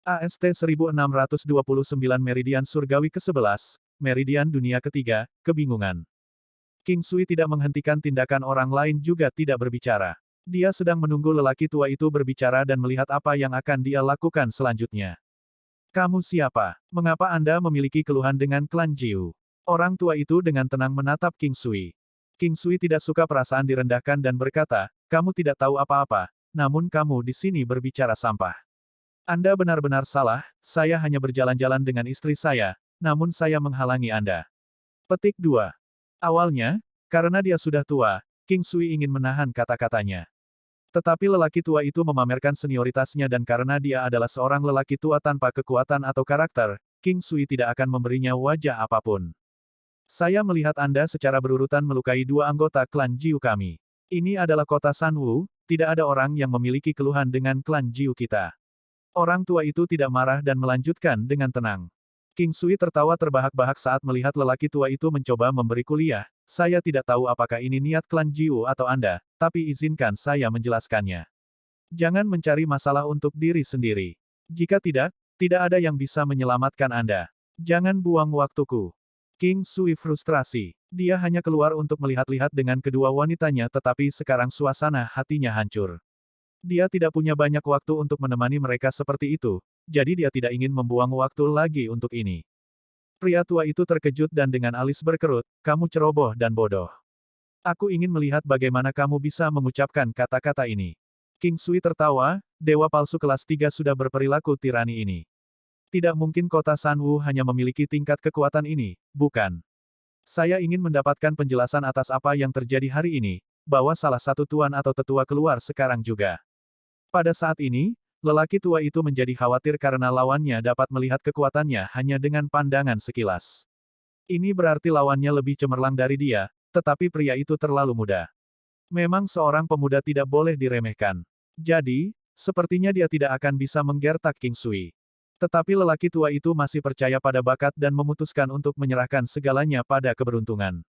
AST 1629 Meridian Surgawi ke-11, Meridian Dunia Ketiga, Kebingungan. King Sui tidak menghentikan tindakan orang lain juga tidak berbicara. Dia sedang menunggu lelaki tua itu berbicara dan melihat apa yang akan dia lakukan selanjutnya. Kamu siapa? Mengapa Anda memiliki keluhan dengan klan Jiu? Orang tua itu dengan tenang menatap King Sui. King Sui tidak suka perasaan direndahkan dan berkata, kamu tidak tahu apa-apa, namun kamu di sini berbicara sampah. Anda benar-benar salah, saya hanya berjalan-jalan dengan istri saya, namun saya menghalangi Anda. Petik 2. Awalnya, karena dia sudah tua, King Sui ingin menahan kata-katanya. Tetapi lelaki tua itu memamerkan senioritasnya dan karena dia adalah seorang lelaki tua tanpa kekuatan atau karakter, King Sui tidak akan memberinya wajah apapun. Saya melihat Anda secara berurutan melukai dua anggota klan Jiu kami. Ini adalah kota Sanwu, tidak ada orang yang memiliki keluhan dengan klan Jiu kita. Orang tua itu tidak marah dan melanjutkan dengan tenang. King Sui tertawa terbahak-bahak saat melihat lelaki tua itu mencoba memberi kuliah. Saya tidak tahu apakah ini niat klan Jiu atau Anda, tapi izinkan saya menjelaskannya. Jangan mencari masalah untuk diri sendiri. Jika tidak, tidak ada yang bisa menyelamatkan Anda. Jangan buang waktuku. King Sui frustrasi. Dia hanya keluar untuk melihat-lihat dengan kedua wanitanya tetapi sekarang suasana hatinya hancur. Dia tidak punya banyak waktu untuk menemani mereka seperti itu, jadi dia tidak ingin membuang waktu lagi untuk ini. Pria tua itu terkejut dan dengan alis berkerut, kamu ceroboh dan bodoh. Aku ingin melihat bagaimana kamu bisa mengucapkan kata-kata ini. King Sui tertawa, dewa palsu kelas 3 sudah berperilaku tirani ini. Tidak mungkin kota Sanwu hanya memiliki tingkat kekuatan ini, bukan? Saya ingin mendapatkan penjelasan atas apa yang terjadi hari ini, bahwa salah satu tuan atau tetua keluar sekarang juga. Pada saat ini, lelaki tua itu menjadi khawatir karena lawannya dapat melihat kekuatannya hanya dengan pandangan sekilas. Ini berarti lawannya lebih cemerlang dari dia, tetapi pria itu terlalu muda. Memang seorang pemuda tidak boleh diremehkan. Jadi, sepertinya dia tidak akan bisa menggertak King Sui. Tetapi lelaki tua itu masih percaya pada bakat dan memutuskan untuk menyerahkan segalanya pada keberuntungan.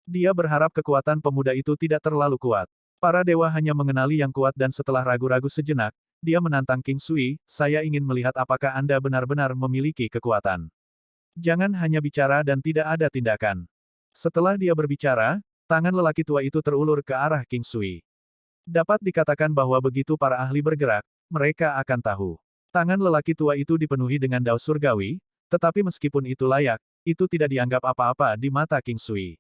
Dia berharap kekuatan pemuda itu tidak terlalu kuat. Para dewa hanya mengenali yang kuat dan setelah ragu-ragu sejenak, dia menantang King Sui, saya ingin melihat apakah Anda benar-benar memiliki kekuatan. Jangan hanya bicara dan tidak ada tindakan. Setelah dia berbicara, tangan lelaki tua itu terulur ke arah King Sui. Dapat dikatakan bahwa begitu para ahli bergerak, mereka akan tahu. Tangan lelaki tua itu dipenuhi dengan dao surgawi, tetapi meskipun itu layak, itu tidak dianggap apa-apa di mata King Sui.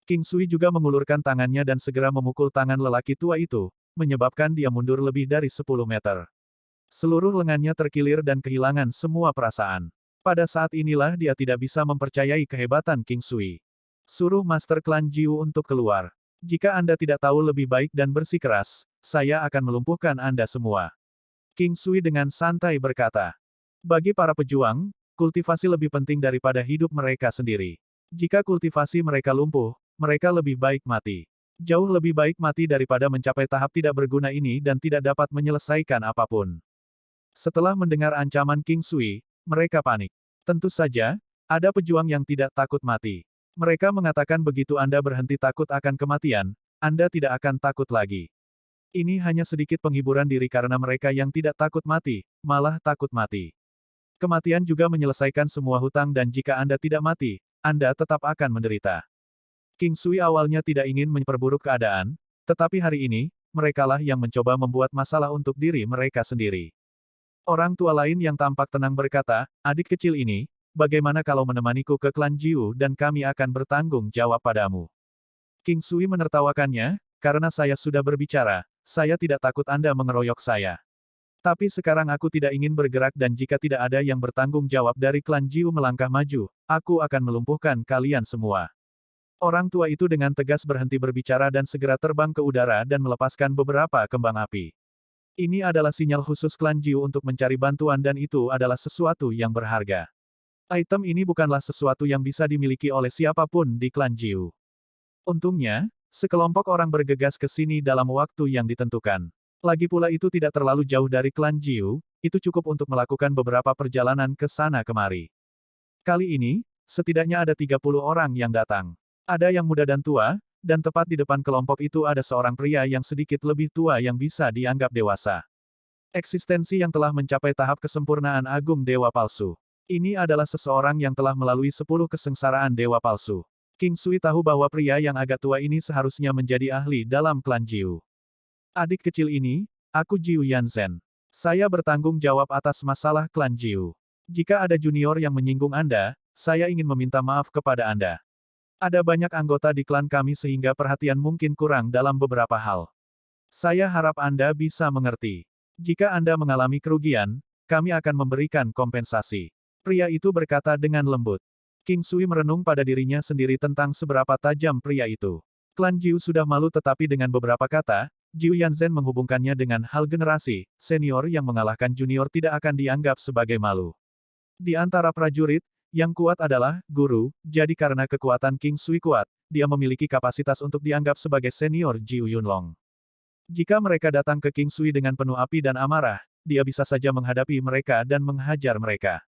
King Sui juga mengulurkan tangannya dan segera memukul tangan lelaki tua itu, menyebabkan dia mundur lebih dari 10 meter. Seluruh lengannya terkilir dan kehilangan semua perasaan. Pada saat inilah dia tidak bisa mempercayai kehebatan King Sui. Suruh Master Klan Jiu untuk keluar. Jika Anda tidak tahu lebih baik dan bersikeras, saya akan melumpuhkan Anda semua. King Sui dengan santai berkata. Bagi para pejuang, kultivasi lebih penting daripada hidup mereka sendiri. Jika kultivasi mereka lumpuh, mereka lebih baik mati. Jauh lebih baik mati daripada mencapai tahap tidak berguna ini dan tidak dapat menyelesaikan apapun. Setelah mendengar ancaman King Sui, mereka panik. Tentu saja, ada pejuang yang tidak takut mati. Mereka mengatakan begitu Anda berhenti takut akan kematian, Anda tidak akan takut lagi. Ini hanya sedikit penghiburan diri karena mereka yang tidak takut mati, malah takut mati. Kematian juga menyelesaikan semua hutang dan jika Anda tidak mati, Anda tetap akan menderita. King Sui awalnya tidak ingin memperburuk keadaan, tetapi hari ini, merekalah yang mencoba membuat masalah untuk diri mereka sendiri. Orang tua lain yang tampak tenang berkata, adik kecil ini, bagaimana kalau menemaniku ke klan Jiu dan kami akan bertanggung jawab padamu. King Sui menertawakannya, karena saya sudah berbicara, saya tidak takut Anda mengeroyok saya. Tapi sekarang aku tidak ingin bergerak dan jika tidak ada yang bertanggung jawab dari klan Jiu melangkah maju, aku akan melumpuhkan kalian semua. Orang tua itu dengan tegas berhenti berbicara dan segera terbang ke udara dan melepaskan beberapa kembang api. Ini adalah sinyal khusus klan Jiu untuk mencari bantuan dan itu adalah sesuatu yang berharga. Item ini bukanlah sesuatu yang bisa dimiliki oleh siapapun di klan Jiu. Untungnya, sekelompok orang bergegas ke sini dalam waktu yang ditentukan. Lagi pula itu tidak terlalu jauh dari klan Jiu, itu cukup untuk melakukan beberapa perjalanan ke sana kemari. Kali ini, setidaknya ada 30 orang yang datang. Ada yang muda dan tua, dan tepat di depan kelompok itu ada seorang pria yang sedikit lebih tua yang bisa dianggap dewasa. Eksistensi yang telah mencapai tahap kesempurnaan agung dewa palsu. Ini adalah seseorang yang telah melalui 10 kesengsaraan dewa palsu. King Sui tahu bahwa pria yang agak tua ini seharusnya menjadi ahli dalam klan Jiu. Adik kecil ini, aku Jiu Yanzhen. Saya bertanggung jawab atas masalah klan Jiu. Jika ada junior yang menyinggung Anda, saya ingin meminta maaf kepada Anda. Ada banyak anggota di klan kami sehingga perhatian mungkin kurang dalam beberapa hal. Saya harap Anda bisa mengerti. Jika Anda mengalami kerugian, kami akan memberikan kompensasi. Pria itu berkata dengan lembut. King Sui merenung pada dirinya sendiri tentang seberapa tajam pria itu. Klan Jiu sudah malu tetapi dengan beberapa kata, Jiu Yanzhen menghubungkannya dengan hal generasi, senior yang mengalahkan junior tidak akan dianggap sebagai malu. Di antara prajurit, yang kuat adalah guru, jadi karena kekuatan King Sui kuat, dia memiliki kapasitas untuk dianggap sebagai senior Jiu Yunlong. Jika mereka datang ke King Sui dengan penuh api dan amarah, dia bisa saja menghadapi mereka dan menghajar mereka.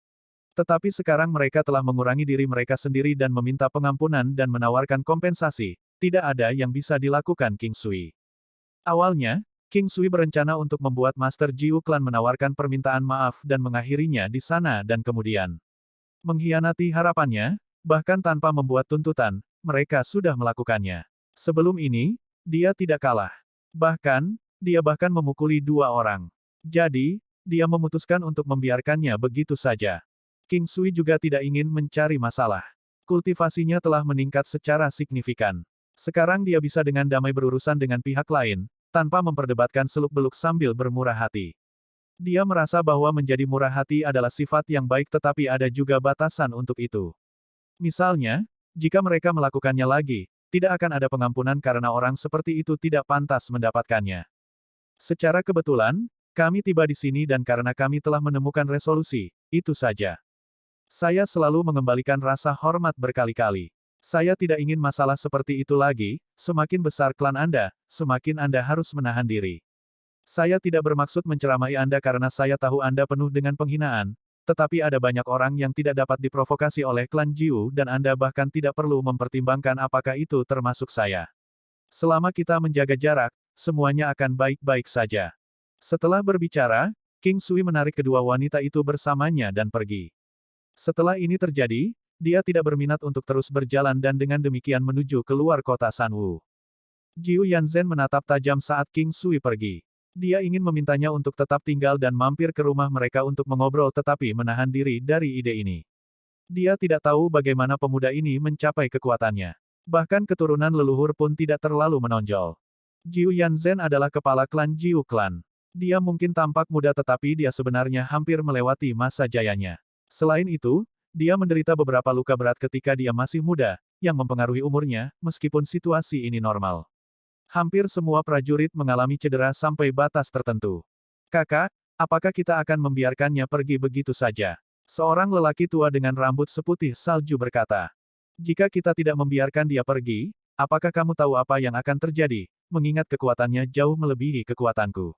Tetapi sekarang mereka telah mengurangi diri mereka sendiri dan meminta pengampunan dan menawarkan kompensasi, tidak ada yang bisa dilakukan King Sui. Awalnya, King Sui berencana untuk membuat Master Jiu Clan menawarkan permintaan maaf dan mengakhirinya di sana dan kemudian mengkhianati harapannya, bahkan tanpa membuat tuntutan, mereka sudah melakukannya. Sebelum ini, dia tidak kalah. Bahkan, dia bahkan memukuli 2 orang. Jadi, dia memutuskan untuk membiarkannya begitu saja. King Sui juga tidak ingin mencari masalah. Kultivasinya telah meningkat secara signifikan. Sekarang dia bisa dengan damai berurusan dengan pihak lain, tanpa memperdebatkan seluk-beluk sambil bermurah hati. Dia merasa bahwa menjadi murah hati adalah sifat yang baik tetapi ada juga batasan untuk itu. Misalnya, jika mereka melakukannya lagi, tidak akan ada pengampunan karena orang seperti itu tidak pantas mendapatkannya. Secara kebetulan, kami tiba di sini dan karena kami telah menemukan resolusi, itu saja. Saya selalu mengembalikan rasa hormat berkali-kali. Saya tidak ingin masalah seperti itu lagi, semakin besar klan Anda, semakin Anda harus menahan diri. Saya tidak bermaksud menceramai Anda karena saya tahu Anda penuh dengan penghinaan, tetapi ada banyak orang yang tidak dapat diprovokasi oleh klan Jiu dan Anda bahkan tidak perlu mempertimbangkan apakah itu termasuk saya. Selama kita menjaga jarak, semuanya akan baik-baik saja. Setelah berbicara, King Sui menarik kedua wanita itu bersamanya dan pergi. Setelah ini terjadi, dia tidak berminat untuk terus berjalan dan dengan demikian menuju keluar kota Sanwu. Jiu Yanzhen menatap tajam saat King Sui pergi. Dia ingin memintanya untuk tetap tinggal dan mampir ke rumah mereka untuk mengobrol tetapi menahan diri dari ide ini. Dia tidak tahu bagaimana pemuda ini mencapai kekuatannya. Bahkan keturunan leluhur pun tidak terlalu menonjol. Jiu Yanzhen adalah kepala klan Jiu Clan. Dia mungkin tampak muda tetapi dia sebenarnya hampir melewati masa jayanya. Selain itu, dia menderita beberapa luka berat ketika dia masih muda, yang mempengaruhi umurnya, meskipun situasi ini normal. Hampir semua prajurit mengalami cedera sampai batas tertentu. Kakak, apakah kita akan membiarkannya pergi begitu saja? Seorang lelaki tua dengan rambut seputih salju berkata. Jika kita tidak membiarkan dia pergi, apakah kamu tahu apa yang akan terjadi, mengingat kekuatannya jauh melebihi kekuatanku?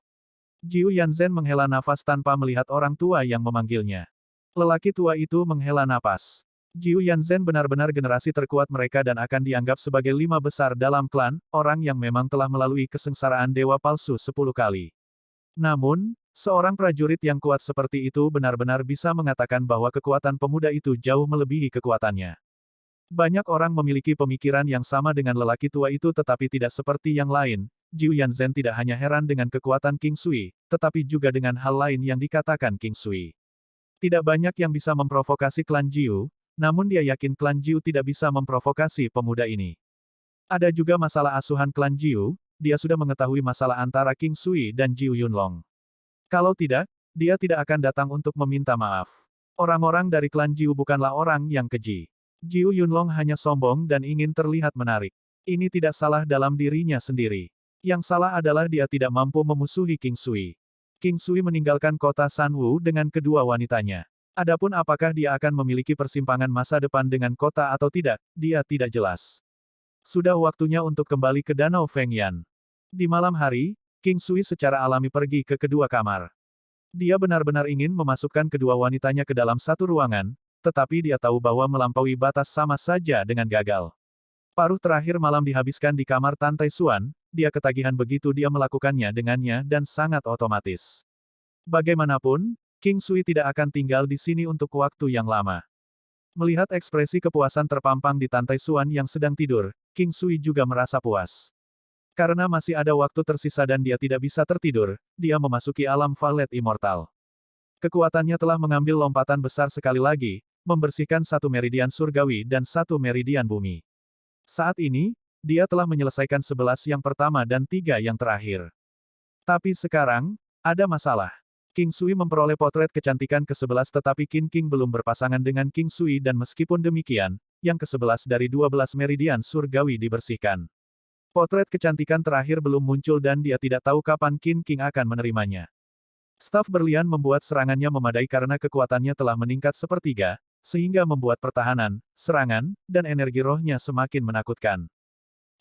Jiu Yanzhen menghela nafas tanpa melihat orang tua yang memanggilnya. Lelaki tua itu menghela napas. Jiu Yanzhen benar-benar generasi terkuat mereka dan akan dianggap sebagai 5 besar dalam klan, orang yang memang telah melalui kesengsaraan dewa palsu 10 kali. Namun, seorang prajurit yang kuat seperti itu benar-benar bisa mengatakan bahwa kekuatan pemuda itu jauh melebihi kekuatannya. Banyak orang memiliki pemikiran yang sama dengan lelaki tua itu tetapi tidak seperti yang lain. Jiu Yanzhen tidak hanya heran dengan kekuatan King Sui, tetapi juga dengan hal lain yang dikatakan King Sui. Tidak banyak yang bisa memprovokasi klan Jiu, namun dia yakin klan Jiu tidak bisa memprovokasi pemuda ini. Ada juga masalah asuhan klan Jiu, dia sudah mengetahui masalah antara King Sui dan Jiu Yunlong. Kalau tidak, dia tidak akan datang untuk meminta maaf. Orang-orang dari klan Jiu bukanlah orang yang keji. Jiu Yunlong hanya sombong dan ingin terlihat menarik. Ini tidak salah dalam dirinya sendiri. Yang salah adalah dia tidak mampu memusuhi King Sui. King Sui meninggalkan kota Sanwu dengan kedua wanitanya. Adapun apakah dia akan memiliki persimpangan masa depan dengan kota atau tidak, dia tidak jelas. Sudah waktunya untuk kembali ke Danau Fengyan. Di malam hari, King Sui secara alami pergi ke kedua kamar. Dia benar-benar ingin memasukkan kedua wanitanya ke dalam satu ruangan, tetapi dia tahu bahwa melampaui batas sama saja dengan gagal. Paruh terakhir malam dihabiskan di kamar Tantai Suan, dia ketagihan begitu dia melakukannya dengannya dan sangat otomatis. Bagaimanapun, King Sui tidak akan tinggal di sini untuk waktu yang lama. Melihat ekspresi kepuasan terpampang di Tantai Suan yang sedang tidur, King Sui juga merasa puas. Karena masih ada waktu tersisa dan dia tidak bisa tertidur, dia memasuki alam Valet Immortal. Kekuatannya telah mengambil lompatan besar sekali lagi, membersihkan satu meridian surgawi dan satu meridian bumi. Saat ini, dia telah menyelesaikan 11 yang pertama dan 3 yang terakhir. Tapi sekarang, ada masalah. King Sui memperoleh potret kecantikan ke-11 tetapi Qin King belum berpasangan dengan King Sui dan meskipun demikian, yang ke-11 dari 12 meridian surgawi dibersihkan. Potret kecantikan terakhir belum muncul dan dia tidak tahu kapan Qin King akan menerimanya. Staf berlian membuat serangannya memadai karena kekuatannya telah meningkat sepertiga, sehingga membuat pertahanan, serangan, dan energi rohnya semakin menakutkan.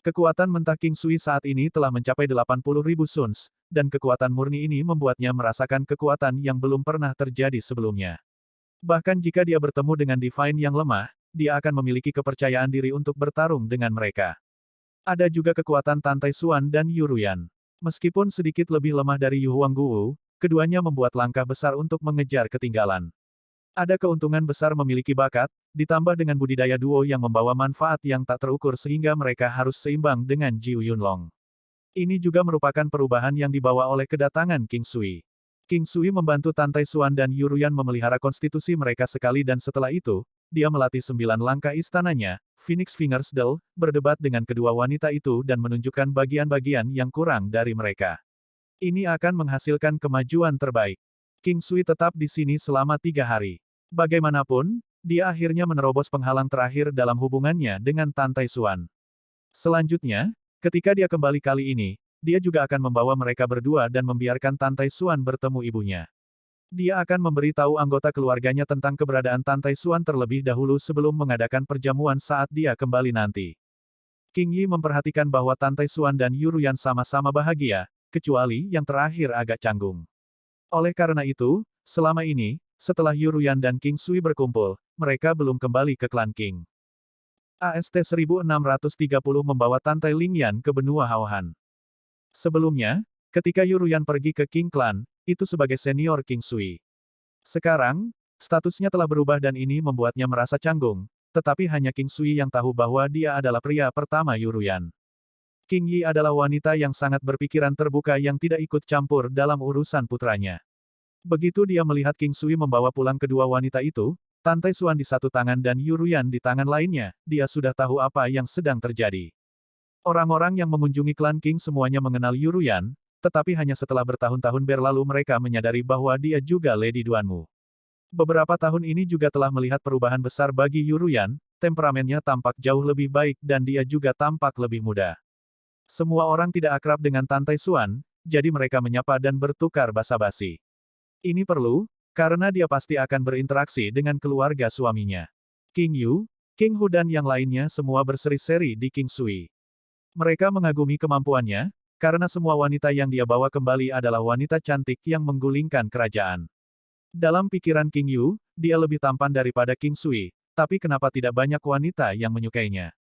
Kekuatan mentah King Sui saat ini telah mencapai 80.000 suns, dan kekuatan murni ini membuatnya merasakan kekuatan yang belum pernah terjadi sebelumnya. Bahkan jika dia bertemu dengan Divine yang lemah, dia akan memiliki kepercayaan diri untuk bertarung dengan mereka. Ada juga kekuatan Tantai Suan dan Yuruyan. Meskipun sedikit lebih lemah dari Yu Huangguwu, keduanya membuat langkah besar untuk mengejar ketinggalan. Ada keuntungan besar memiliki bakat, ditambah dengan budidaya duo yang membawa manfaat yang tak terukur sehingga mereka harus seimbang dengan Jiu Yunlong. Ini juga merupakan perubahan yang dibawa oleh kedatangan King Sui. King Sui membantu Tantai Suan dan Yuruyan memelihara konstitusi mereka sekali dan setelah itu, dia melatih 9 langkah istananya, Phoenix Fingers Duel, berdebat dengan kedua wanita itu dan menunjukkan bagian-bagian yang kurang dari mereka. Ini akan menghasilkan kemajuan terbaik. King Sui tetap di sini selama 3 hari. Bagaimanapun, dia akhirnya menerobos penghalang terakhir dalam hubungannya dengan Tantai Suan. Selanjutnya, ketika dia kembali kali ini, dia juga akan membawa mereka berdua dan membiarkan Tantai Suan bertemu ibunya. Dia akan memberi tahu anggota keluarganya tentang keberadaan Tantai Suan terlebih dahulu sebelum mengadakan perjamuan saat dia kembali nanti. King Yi memperhatikan bahwa Tantai Suan dan Yuruyan sama-sama bahagia, kecuali yang terakhir agak canggung. Oleh karena itu, selama ini, setelah Yuruyan dan King Sui berkumpul, mereka belum kembali ke klan King. AST 1630 membawa Tantai Lingyan ke benua Haohan. Sebelumnya, ketika Yuruyan pergi ke King Clan, itu sebagai senior King Sui. Sekarang, statusnya telah berubah dan ini membuatnya merasa canggung, tetapi hanya King Sui yang tahu bahwa dia adalah pria pertama Yuruyan. King Yi adalah wanita yang sangat berpikiran terbuka yang tidak ikut campur dalam urusan putranya. Begitu dia melihat King Sui membawa pulang kedua wanita itu, Tantai Suan di satu tangan dan Yuruyan di tangan lainnya, dia sudah tahu apa yang sedang terjadi. Orang-orang yang mengunjungi klan King semuanya mengenal Yuruyan, tetapi hanya setelah bertahun-tahun berlalu mereka menyadari bahwa dia juga Lady Duanmu. Beberapa tahun ini juga telah melihat perubahan besar bagi Yuruyan, temperamennya tampak jauh lebih baik dan dia juga tampak lebih muda. Semua orang tidak akrab dengan Tantai Suan, jadi mereka menyapa dan bertukar basa-basi. Ini perlu, karena dia pasti akan berinteraksi dengan keluarga suaminya. King Yu, King Hu dan yang lainnya semua berseri-seri di King Sui. Mereka mengagumi kemampuannya, karena semua wanita yang dia bawa kembali adalah wanita cantik yang menggulingkan kerajaan. Dalam pikiran King Yu, dia lebih tampan daripada King Sui, tapi kenapa tidak banyak wanita yang menyukainya?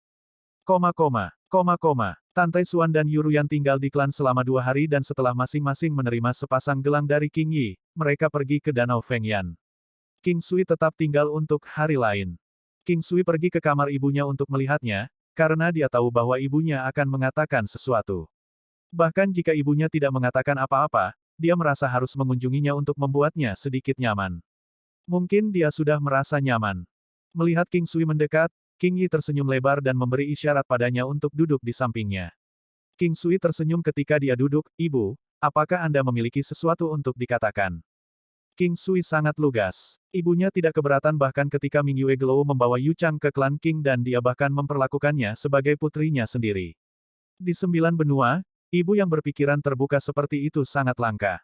Tantai Suan dan Yuruyan tinggal di klan selama 2 hari dan setelah masing-masing menerima sepasang gelang dari King Yi, mereka pergi ke Danau Fengyan. King Sui tetap tinggal untuk hari lain. King Sui pergi ke kamar ibunya untuk melihatnya, karena dia tahu bahwa ibunya akan mengatakan sesuatu. Bahkan jika ibunya tidak mengatakan apa-apa, dia merasa harus mengunjunginya untuk membuatnya sedikit nyaman. Mungkin dia sudah merasa nyaman. Melihat King Sui mendekat, King Yi tersenyum lebar dan memberi isyarat padanya untuk duduk di sampingnya. King Sui tersenyum ketika dia duduk, "Ibu, apakah Anda memiliki sesuatu untuk dikatakan?" King Sui sangat lugas. Ibunya tidak keberatan bahkan ketika Ming Yue Gelou membawa Yu Chang ke klan King dan dia bahkan memperlakukannya sebagai putrinya sendiri. Di 9 benua, ibu yang berpikiran terbuka seperti itu sangat langka.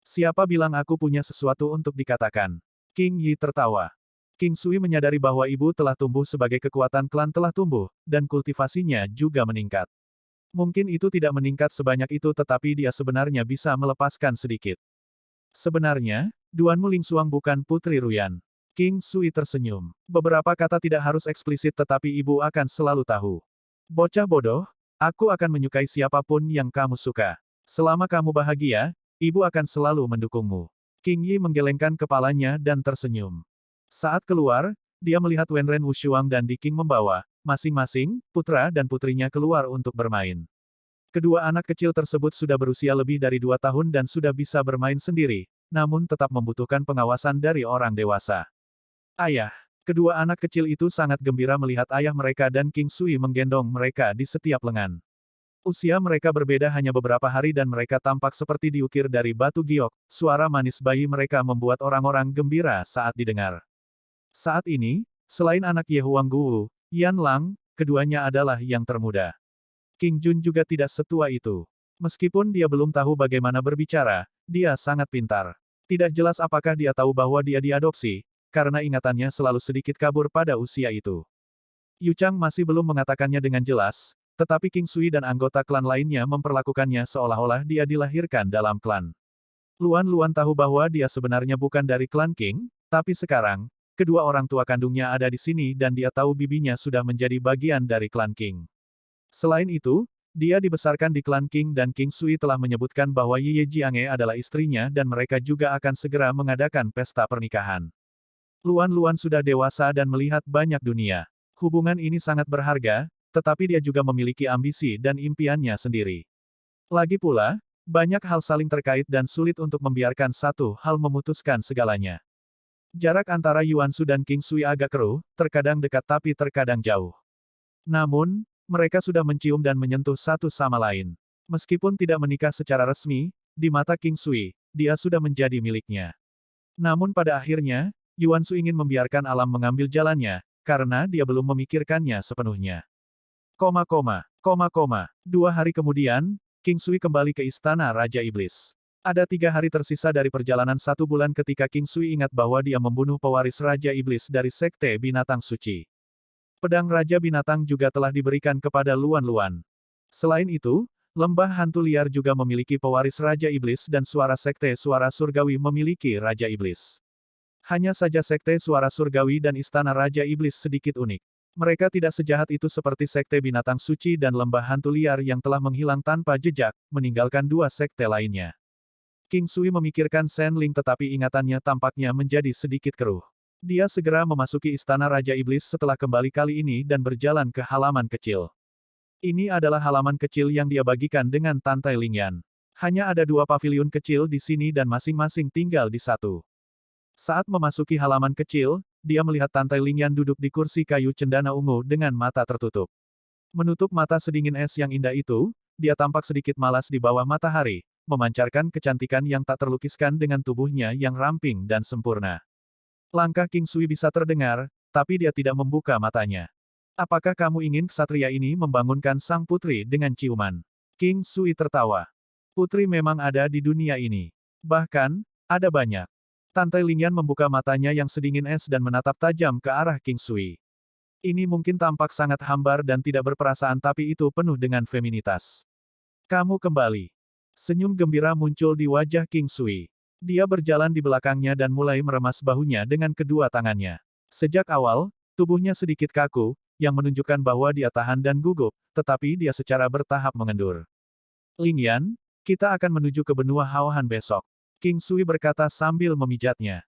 Siapa bilang aku punya sesuatu untuk dikatakan? King Yi tertawa. King Sui menyadari bahwa ibu telah tumbuh sebagai kekuatan klan telah tumbuh, dan kultivasinya juga meningkat. Mungkin itu tidak meningkat sebanyak itu tetapi dia sebenarnya bisa melepaskan sedikit. Sebenarnya, Duanmu Lingsuang bukan Putri Ruyan. King Sui tersenyum. Beberapa kata tidak harus eksplisit tetapi ibu akan selalu tahu. Bocah bodoh, aku akan menyukai siapapun yang kamu suka. Selama kamu bahagia, ibu akan selalu mendukungmu. King Yi menggelengkan kepalanya dan tersenyum. Saat keluar, dia melihat Wenren Wushuang dan Di King membawa, masing-masing, putra dan putrinya keluar untuk bermain. Kedua anak kecil tersebut sudah berusia lebih dari 2 tahun dan sudah bisa bermain sendiri, namun tetap membutuhkan pengawasan dari orang dewasa. Ayah. Kedua anak kecil itu sangat gembira melihat ayah mereka dan King Sui menggendong mereka di setiap lengan. Usia mereka berbeda hanya beberapa hari dan mereka tampak seperti diukir dari batu giok. Suara manis bayi mereka membuat orang-orang gembira saat didengar. Saat ini, selain anak Ye Huangguo, Yan Lang, keduanya adalah yang termuda. King Jun juga tidak setua itu. Meskipun dia belum tahu bagaimana berbicara, dia sangat pintar. Tidak jelas apakah dia tahu bahwa dia diadopsi, karena ingatannya selalu sedikit kabur pada usia itu. Yu Chang masih belum mengatakannya dengan jelas, tetapi King Sui dan anggota klan lainnya memperlakukannya seolah-olah dia dilahirkan dalam klan. Luan tahu bahwa dia sebenarnya bukan dari klan King, tapi sekarang, kedua orang tua kandungnya ada di sini dan dia tahu bibinya sudah menjadi bagian dari klan King. Selain itu, dia dibesarkan di klan King dan King Sui telah menyebutkan bahwa Ye Jianghe adalah istrinya dan mereka juga akan segera mengadakan pesta pernikahan. Luan sudah dewasa dan melihat banyak dunia. Hubungan ini sangat berharga, tetapi dia juga memiliki ambisi dan impiannya sendiri. Lagi pula, banyak hal saling terkait dan sulit untuk membiarkan satu hal memutuskan segalanya. Jarak antara Yuansu dan King Sui agak keruh, terkadang dekat tapi terkadang jauh. Namun, mereka sudah mencium dan menyentuh satu sama lain. Meskipun tidak menikah secara resmi, di mata King Sui, dia sudah menjadi miliknya. Namun pada akhirnya, Yuansu ingin membiarkan alam mengambil jalannya, karena dia belum memikirkannya sepenuhnya. 2 hari kemudian, King Sui kembali ke istana Raja Iblis. Ada 3 hari tersisa dari perjalanan 1 bulan ketika King Sui ingat bahwa dia membunuh pewaris Raja Iblis dari Sekte Binatang Suci. Pedang Raja Binatang juga telah diberikan kepada Luan. Selain itu, Lembah Hantu Liar juga memiliki pewaris Raja Iblis dan Suara Sekte Suara Surgawi memiliki Raja Iblis. Hanya saja Sekte Suara Surgawi dan Istana Raja Iblis sedikit unik. Mereka tidak sejahat itu seperti Sekte Binatang Suci dan Lembah Hantu Liar yang telah menghilang tanpa jejak, meninggalkan 2 sekte lainnya. King Sui memikirkan Shen Ling tetapi ingatannya tampaknya menjadi sedikit keruh. Dia segera memasuki Istana Raja Iblis setelah kembali kali ini dan berjalan ke halaman kecil. Ini adalah halaman kecil yang dia bagikan dengan Tantai Lingyan. Hanya ada 2 paviliun kecil di sini dan masing-masing tinggal di satu. Saat memasuki halaman kecil, dia melihat Tantai Lingyan duduk di kursi kayu cendana ungu dengan mata tertutup. Menutup mata sedingin es yang indah itu, dia tampak sedikit malas di bawah matahari, memancarkan kecantikan yang tak terlukiskan dengan tubuhnya yang ramping dan sempurna. Langkah King Sui bisa terdengar, tapi dia tidak membuka matanya. Apakah kamu ingin ksatria ini membangunkan sang putri dengan ciuman? King Sui tertawa. Putri memang ada di dunia ini. Bahkan, ada banyak. Tantai Lingyan membuka matanya yang sedingin es dan menatap tajam ke arah King Sui. Ini mungkin tampak sangat hambar dan tidak berperasaan tapi itu penuh dengan feminitas. Kamu kembali. Senyum gembira muncul di wajah King Sui. Dia berjalan di belakangnya dan mulai meremas bahunya dengan kedua tangannya. Sejak awal, tubuhnya sedikit kaku, yang menunjukkan bahwa dia tahan dan gugup, tetapi dia secara bertahap mengendur. Lingyan, kita akan menuju ke benua Haohan besok. King Sui berkata sambil memijatnya.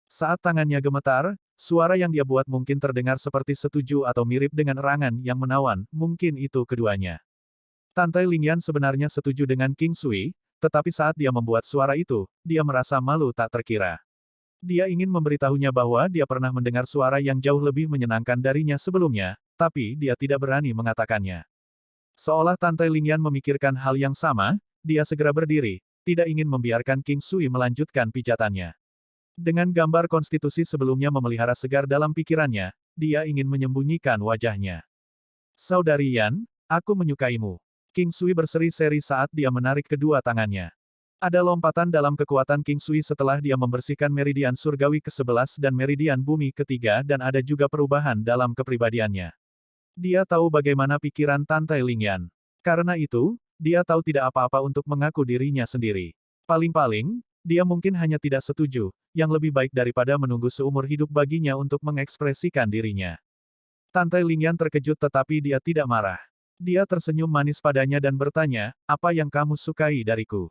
Saat tangannya gemetar, suara yang dia buat mungkin terdengar seperti setuju atau mirip dengan erangan yang menawan, mungkin itu keduanya. Tantai Lingyan sebenarnya setuju dengan King Sui, tetapi saat dia membuat suara itu, dia merasa malu tak terkira. Dia ingin memberitahunya bahwa dia pernah mendengar suara yang jauh lebih menyenangkan darinya sebelumnya, tapi dia tidak berani mengatakannya. Seolah Tantai Lingyan memikirkan hal yang sama, dia segera berdiri, tidak ingin membiarkan King Sui melanjutkan pijatannya. Dengan gambar konstitusi sebelumnya memelihara segar dalam pikirannya, dia ingin menyembunyikan wajahnya. Saudari Yan, aku menyukaimu. King Sui berseri-seri saat dia menarik kedua tangannya. Ada lompatan dalam kekuatan King Sui setelah dia membersihkan meridian surgawi ke-11 dan meridian bumi ke-3 dan ada juga perubahan dalam kepribadiannya. Dia tahu bagaimana pikiran Tantai Lingyan. Karena itu, dia tahu tidak apa-apa untuk mengaku dirinya sendiri. Paling-paling, dia mungkin hanya tidak setuju, yang lebih baik daripada menunggu seumur hidup baginya untuk mengekspresikan dirinya. Tantai Lingyan terkejut tetapi dia tidak marah. Dia tersenyum manis padanya dan bertanya, apa yang kamu sukai dariku?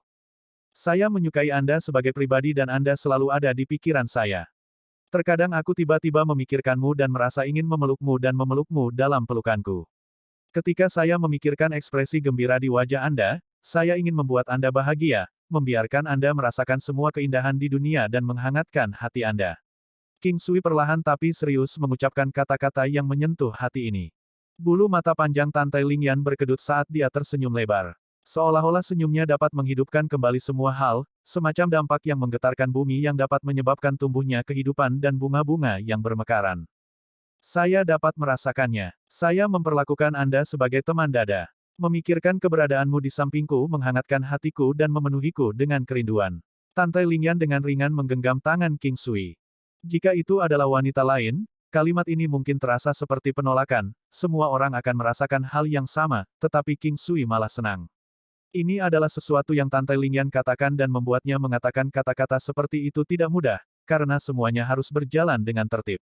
Saya menyukai Anda sebagai pribadi dan Anda selalu ada di pikiran saya. Terkadang aku tiba-tiba memikirkanmu dan merasa ingin memelukmu dan memelukmu dalam pelukanku. Ketika saya memikirkan ekspresi gembira di wajah Anda, saya ingin membuat Anda bahagia, membiarkan Anda merasakan semua keindahan di dunia dan menghangatkan hati Anda. King Sui perlahan tapi serius mengucapkan kata-kata yang menyentuh hati ini. Bulu mata panjang Tantai Lingyan berkedut saat dia tersenyum lebar. Seolah-olah senyumnya dapat menghidupkan kembali semua hal, semacam dampak yang menggetarkan bumi yang dapat menyebabkan tumbuhnya kehidupan dan bunga-bunga yang bermekaran. Saya dapat merasakannya. Saya memperlakukan Anda sebagai teman dada. Memikirkan keberadaanmu di sampingku menghangatkan hatiku dan memenuhiku dengan kerinduan. Tantai Lingyan dengan ringan menggenggam tangan King Sui. Jika itu adalah wanita lain, kalimat ini mungkin terasa seperti penolakan, semua orang akan merasakan hal yang sama, tetapi King Sui malah senang. Ini adalah sesuatu yang Tantai Lingyan katakan dan membuatnya mengatakan kata-kata seperti itu tidak mudah, karena semuanya harus berjalan dengan tertib.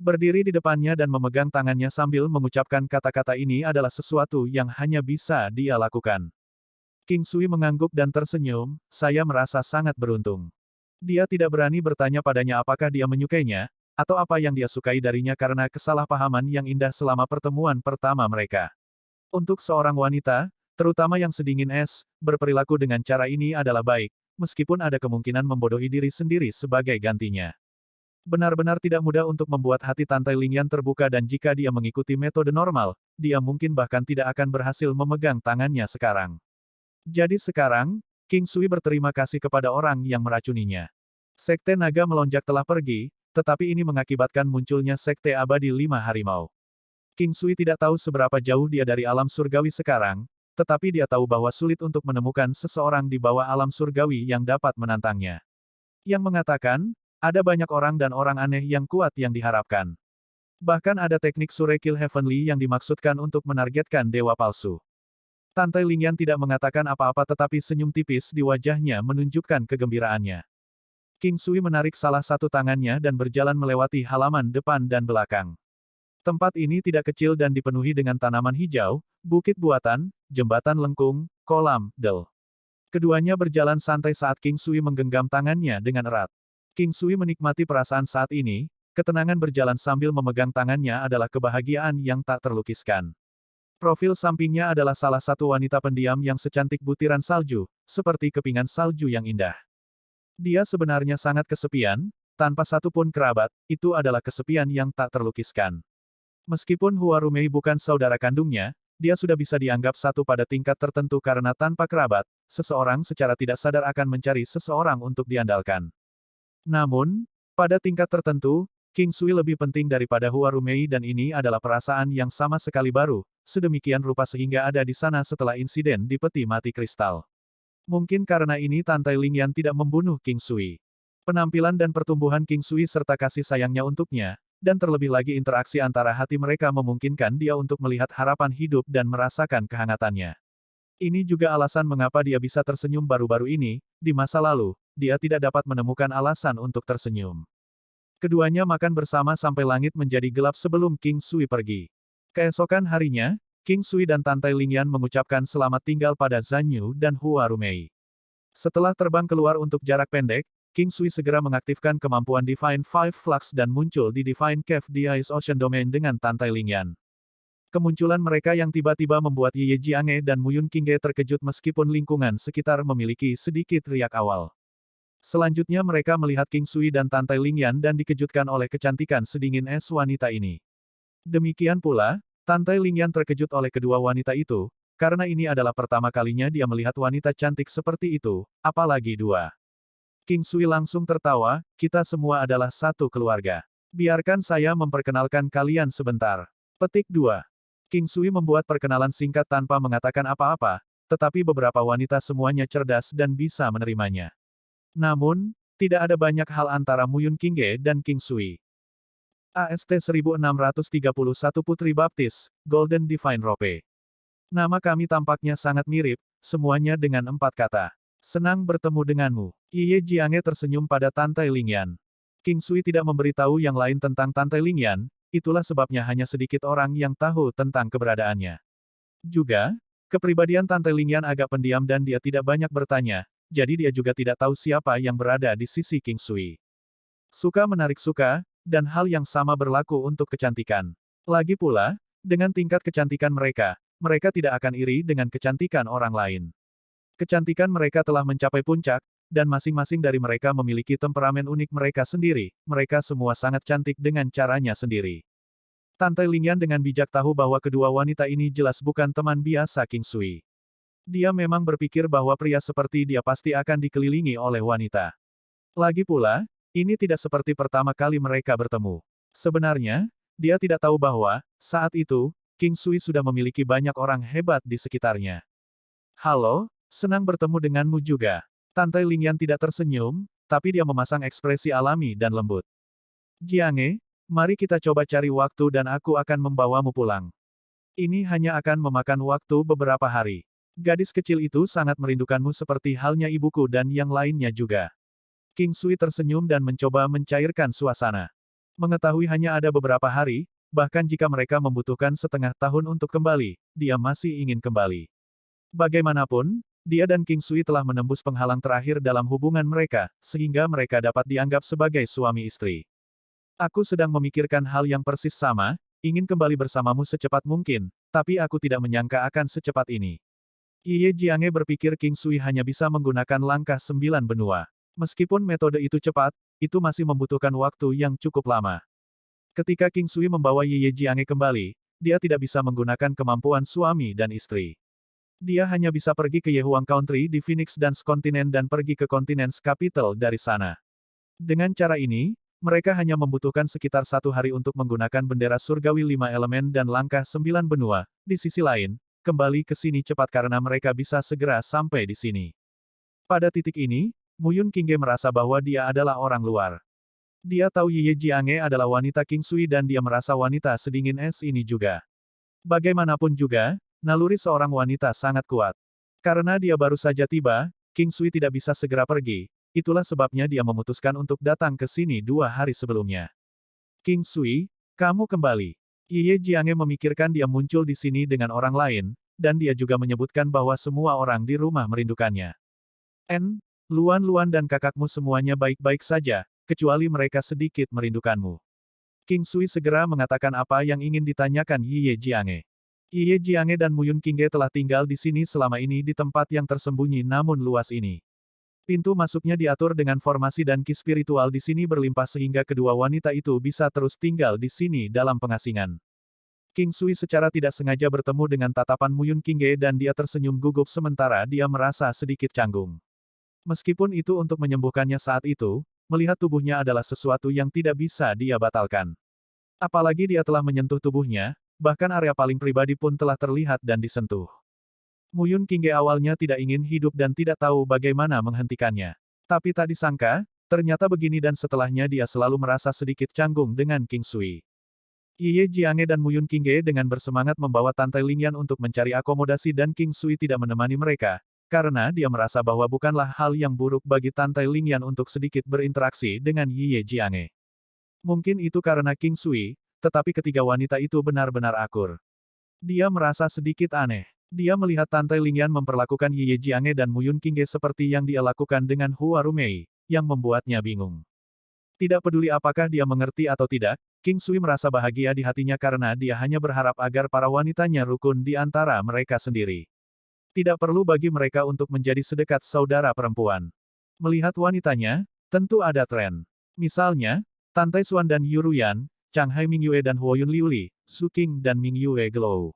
Berdiri di depannya dan memegang tangannya sambil mengucapkan kata-kata ini adalah sesuatu yang hanya bisa dia lakukan. King Sui mengangguk dan tersenyum, saya merasa sangat beruntung. Dia tidak berani bertanya padanya apakah dia menyukainya, atau apa yang dia sukai darinya karena kesalahpahaman yang indah selama pertemuan pertama mereka. Untuk seorang wanita, terutama yang sedingin es, berperilaku dengan cara ini adalah baik, meskipun ada kemungkinan membodohi diri sendiri sebagai gantinya. Benar-benar tidak mudah untuk membuat hati Tantai Lingyan terbuka dan jika dia mengikuti metode normal, dia mungkin bahkan tidak akan berhasil memegang tangannya sekarang. Jadi sekarang, King Sui berterima kasih kepada orang yang meracuninya. Sekte Naga Melonjak telah pergi, tetapi ini mengakibatkan munculnya Sekte Abadi 5 Harimau. King Sui tidak tahu seberapa jauh dia dari alam surgawi sekarang, tetapi dia tahu bahwa sulit untuk menemukan seseorang di bawah alam surgawi yang dapat menantangnya. Yang mengatakan, ada banyak orang dan orang aneh yang kuat yang diharapkan. Bahkan ada teknik Surekil Heavenly yang dimaksudkan untuk menargetkan dewa palsu. Tantai Lingyan tidak mengatakan apa-apa tetapi senyum tipis di wajahnya menunjukkan kegembiraannya. King Sui menarik salah satu tangannya dan berjalan melewati halaman depan dan belakang. Tempat ini tidak kecil dan dipenuhi dengan tanaman hijau, bukit buatan, jembatan lengkung, kolam, del. Keduanya berjalan santai saat King Sui menggenggam tangannya dengan erat. King Sui menikmati perasaan saat ini, ketenangan berjalan sambil memegang tangannya adalah kebahagiaan yang tak terlukiskan. Profil sampingnya adalah salah satu wanita pendiam yang secantik butiran salju, seperti kepingan salju yang indah. Dia sebenarnya sangat kesepian, tanpa satupun kerabat, itu adalah kesepian yang tak terlukiskan. Meskipun Hua Rumei bukan saudara kandungnya, dia sudah bisa dianggap satu pada tingkat tertentu karena tanpa kerabat, seseorang secara tidak sadar akan mencari seseorang untuk diandalkan. Namun, pada tingkat tertentu, King Sui lebih penting daripada Hua Rumei dan ini adalah perasaan yang sama sekali baru, sedemikian rupa sehingga ada di sana setelah insiden di peti mati kristal. Mungkin karena ini Tantai Lingyan tidak membunuh King Sui. Penampilan dan pertumbuhan King Sui serta kasih sayangnya untuknya, dan terlebih lagi interaksi antara hati mereka memungkinkan dia untuk melihat harapan hidup dan merasakan kehangatannya. Ini juga alasan mengapa dia bisa tersenyum baru-baru ini, di masa lalu, dia tidak dapat menemukan alasan untuk tersenyum. Keduanya makan bersama sampai langit menjadi gelap sebelum King Sui pergi. Keesokan harinya, King Sui dan Tantai Lingyan mengucapkan selamat tinggal pada Zanyu dan Hua Rumei. Setelah terbang keluar untuk jarak pendek, King Sui segera mengaktifkan kemampuan Divine Five Flux dan muncul di Divine Cave di Ice Ocean Domain dengan Tantai Lingyan. Kemunculan mereka yang tiba-tiba membuat Ye Jiange dan Muyun Qingge terkejut meskipun lingkungan sekitar memiliki sedikit riak awal. Selanjutnya mereka melihat King Sui dan Tantai Lingyan dan dikejutkan oleh kecantikan sedingin es wanita ini. Demikian pula, Tantai Lingyan terkejut oleh kedua wanita itu, karena ini adalah pertama kalinya dia melihat wanita cantik seperti itu, apalagi dua. King Sui langsung tertawa, kita semua adalah satu keluarga. Biarkan saya memperkenalkan kalian sebentar. Petik 2. King Sui membuat perkenalan singkat tanpa mengatakan apa-apa, tetapi beberapa wanita semuanya cerdas dan bisa menerimanya. Namun, tidak ada banyak hal antara Muyun Qingge dan King Sui. AST 1631 Putri Baptis, Golden Divine Robe. Nama kami tampaknya sangat mirip, semuanya dengan 4 kata. Senang bertemu denganmu. Ye Jiange tersenyum pada Tantai Lingyan. King Sui tidak memberitahu yang lain tentang Tantai Lingyan, itulah sebabnya hanya sedikit orang yang tahu tentang keberadaannya. Juga, kepribadian Tantai Lingyan agak pendiam dan dia tidak banyak bertanya, jadi dia juga tidak tahu siapa yang berada di sisi King Sui. Suka menarik suka, dan hal yang sama berlaku untuk kecantikan. Lagi pula, dengan tingkat kecantikan mereka, mereka tidak akan iri dengan kecantikan orang lain. Kecantikan mereka telah mencapai puncak, dan masing-masing dari mereka memiliki temperamen unik mereka sendiri, mereka semua sangat cantik dengan caranya sendiri. Tante Lingyan dengan bijak tahu bahwa kedua wanita ini jelas bukan teman biasa King Sui. Dia memang berpikir bahwa pria seperti dia pasti akan dikelilingi oleh wanita. Lagi pula, ini tidak seperti pertama kali mereka bertemu. Sebenarnya, dia tidak tahu bahwa, saat itu, King Sui sudah memiliki banyak orang hebat di sekitarnya. Halo, senang bertemu denganmu juga. Tante Lingyan tidak tersenyum, tapi dia memasang ekspresi alami dan lembut. Jiange, mari kita coba cari waktu dan aku akan membawamu pulang. Ini hanya akan memakan waktu beberapa hari. Gadis kecil itu sangat merindukanmu seperti halnya ibuku dan yang lainnya juga. King Sui tersenyum dan mencoba mencairkan suasana. Mengetahui hanya ada beberapa hari, bahkan jika mereka membutuhkan setengah tahun untuk kembali, dia masih ingin kembali. Bagaimanapun, dia dan King Sui telah menembus penghalang terakhir dalam hubungan mereka, sehingga mereka dapat dianggap sebagai suami istri. Aku sedang memikirkan hal yang persis sama, ingin kembali bersamamu secepat mungkin, tapi aku tidak menyangka akan secepat ini. Ye Jiange berpikir King Sui hanya bisa menggunakan langkah 9 benua. Meskipun metode itu cepat, itu masih membutuhkan waktu yang cukup lama. Ketika King Sui membawa Ye Jiange kembali, dia tidak bisa menggunakan kemampuan suami dan istri. Dia hanya bisa pergi ke Yehuang Country di Phoenix Dance Continent dan pergi ke Continents Capital dari sana. Dengan cara ini, mereka hanya membutuhkan sekitar 1 hari untuk menggunakan bendera surgawi 5 elemen dan langkah 9 benua. Di sisi lain, kembali ke sini cepat karena mereka bisa segera sampai di sini. Pada titik ini, Muyun Qingge merasa bahwa dia adalah orang luar. Dia tahu Ye Jiange adalah wanita King Sui dan dia merasa wanita sedingin es ini juga. Bagaimanapun juga, naluri seorang wanita sangat kuat. Karena dia baru saja tiba, King Sui tidak bisa segera pergi, itulah sebabnya dia memutuskan untuk datang ke sini 2 hari sebelumnya. King Sui, kamu kembali. Ye Jiange memikirkan dia muncul di sini dengan orang lain, dan dia juga menyebutkan bahwa semua orang di rumah merindukannya. Luan dan kakakmu semuanya baik-baik saja, kecuali mereka sedikit merindukanmu. King Sui segera mengatakan apa yang ingin ditanyakan Ye Jiange. Ye Jiange dan Muyun Qingge telah tinggal di sini selama ini di tempat yang tersembunyi namun luas ini. Pintu masuknya diatur dengan formasi dan ki spiritual di sini berlimpah sehingga kedua wanita itu bisa terus tinggal di sini dalam pengasingan. King Sui secara tidak sengaja bertemu dengan tatapan Muyun Qingge dan dia tersenyum gugup sementara dia merasa sedikit canggung. Meskipun itu untuk menyembuhkannya saat itu, melihat tubuhnya adalah sesuatu yang tidak bisa dia batalkan. Apalagi dia telah menyentuh tubuhnya, bahkan area paling pribadi pun telah terlihat dan disentuh. Muyun Qingge awalnya tidak ingin hidup dan tidak tahu bagaimana menghentikannya. Tapi tak disangka, ternyata begini dan setelahnya dia selalu merasa sedikit canggung dengan King Sui. Ye Jiange dan Muyun Qingge dengan bersemangat membawa Tante Lingyan untuk mencari akomodasi dan King Sui tidak menemani mereka, karena dia merasa bahwa bukanlah hal yang buruk bagi Tante Lingyan untuk sedikit berinteraksi dengan Ye Jiange. Mungkin itu karena King Sui, tetapi ketiga wanita itu benar-benar akur. Dia merasa sedikit aneh. Dia melihat Tante Lingyan memperlakukan Ye Jiange dan Muyun Qingge seperti yang dia lakukan dengan Hua Rumei, yang membuatnya bingung. Tidak peduli apakah dia mengerti atau tidak, King Sui merasa bahagia di hatinya karena dia hanya berharap agar para wanitanya rukun di antara mereka sendiri. Tidak perlu bagi mereka untuk menjadi sedekat saudara perempuan. Melihat wanitanya, tentu ada tren. Misalnya, Tante Xuan dan Yu Ruyan, Chang Hai Mingyue dan Huoyun Liuli, Su King dan Mingyue Glow.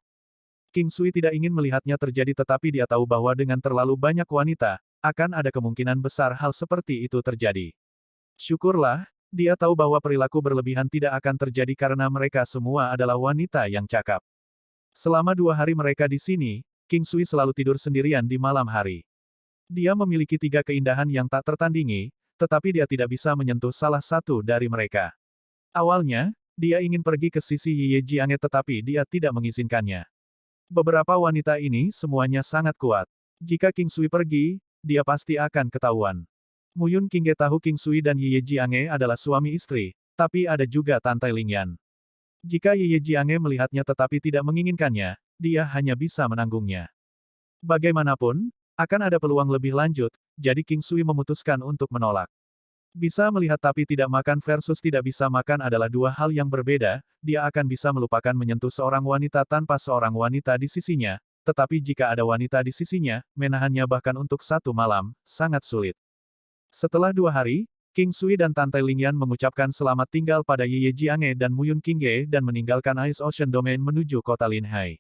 King Sui tidak ingin melihatnya terjadi tetapi dia tahu bahwa dengan terlalu banyak wanita, akan ada kemungkinan besar hal seperti itu terjadi. Syukurlah, dia tahu bahwa perilaku berlebihan tidak akan terjadi karena mereka semua adalah wanita yang cakap. Selama 2 hari mereka di sini, King Sui selalu tidur sendirian di malam hari. Dia memiliki 3 keindahan yang tak tertandingi, tetapi dia tidak bisa menyentuh salah satu dari mereka. Awalnya, dia ingin pergi ke sisi Ye Jiange tetapi dia tidak mengizinkannya. Beberapa wanita ini semuanya sangat kuat. Jika King Sui pergi, dia pasti akan ketahuan. Muyun Qingge tahu King Sui dan Ye Jiange adalah suami istri, tapi ada juga Tante Lingyan. Jika Ye Jiange melihatnya tetapi tidak menginginkannya, dia hanya bisa menanggungnya. Bagaimanapun, Akan ada peluang lebih lanjut, jadi King Sui memutuskan untuk menolak. Bisa melihat tapi tidak makan versus tidak bisa makan adalah dua hal yang berbeda, dia akan bisa melupakan menyentuh seorang wanita tanpa seorang wanita di sisinya, tetapi jika ada wanita di sisinya, menahannya bahkan untuk satu malam, sangat sulit. Setelah 2 hari, King Sui dan Tante Lingyan mengucapkan selamat tinggal pada Ye Jiange dan Muyun Qingge dan meninggalkan Ice Ocean Domain menuju kota Linhai.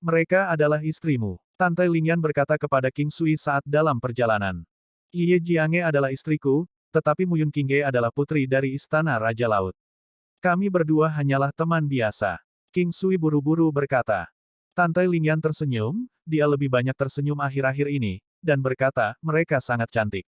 Mereka adalah istrimu. Tante Lingyan berkata kepada King Sui saat dalam perjalanan. Ye Jiange adalah istriku, tetapi Muyun Qingge adalah putri dari Istana Raja Laut. Kami berdua hanyalah teman biasa. King Sui buru-buru berkata. Tante Lingyan tersenyum, dia lebih banyak tersenyum akhir-akhir ini, dan berkata, mereka sangat cantik.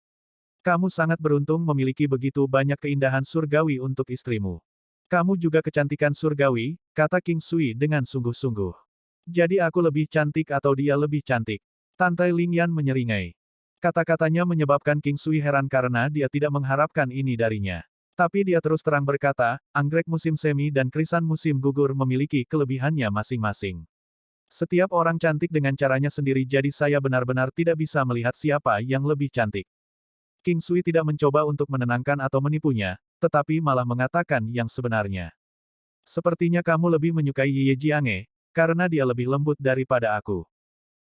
Kamu sangat beruntung memiliki begitu banyak keindahan surgawi untuk istrimu. Kamu juga kecantikan surgawi, kata King Sui dengan sungguh-sungguh. Jadi aku lebih cantik atau dia lebih cantik? Tante Lingyan menyeringai. Kata-katanya menyebabkan King Sui heran karena dia tidak mengharapkan ini darinya. Tapi dia terus terang berkata, anggrek musim semi dan krisan musim gugur memiliki kelebihannya masing-masing. Setiap orang cantik dengan caranya sendiri jadi saya benar-benar tidak bisa melihat siapa yang lebih cantik. King Sui tidak mencoba untuk menenangkan atau menipunya, tetapi malah mengatakan yang sebenarnya. Sepertinya kamu lebih menyukai Ye Jiange, karena dia lebih lembut daripada aku.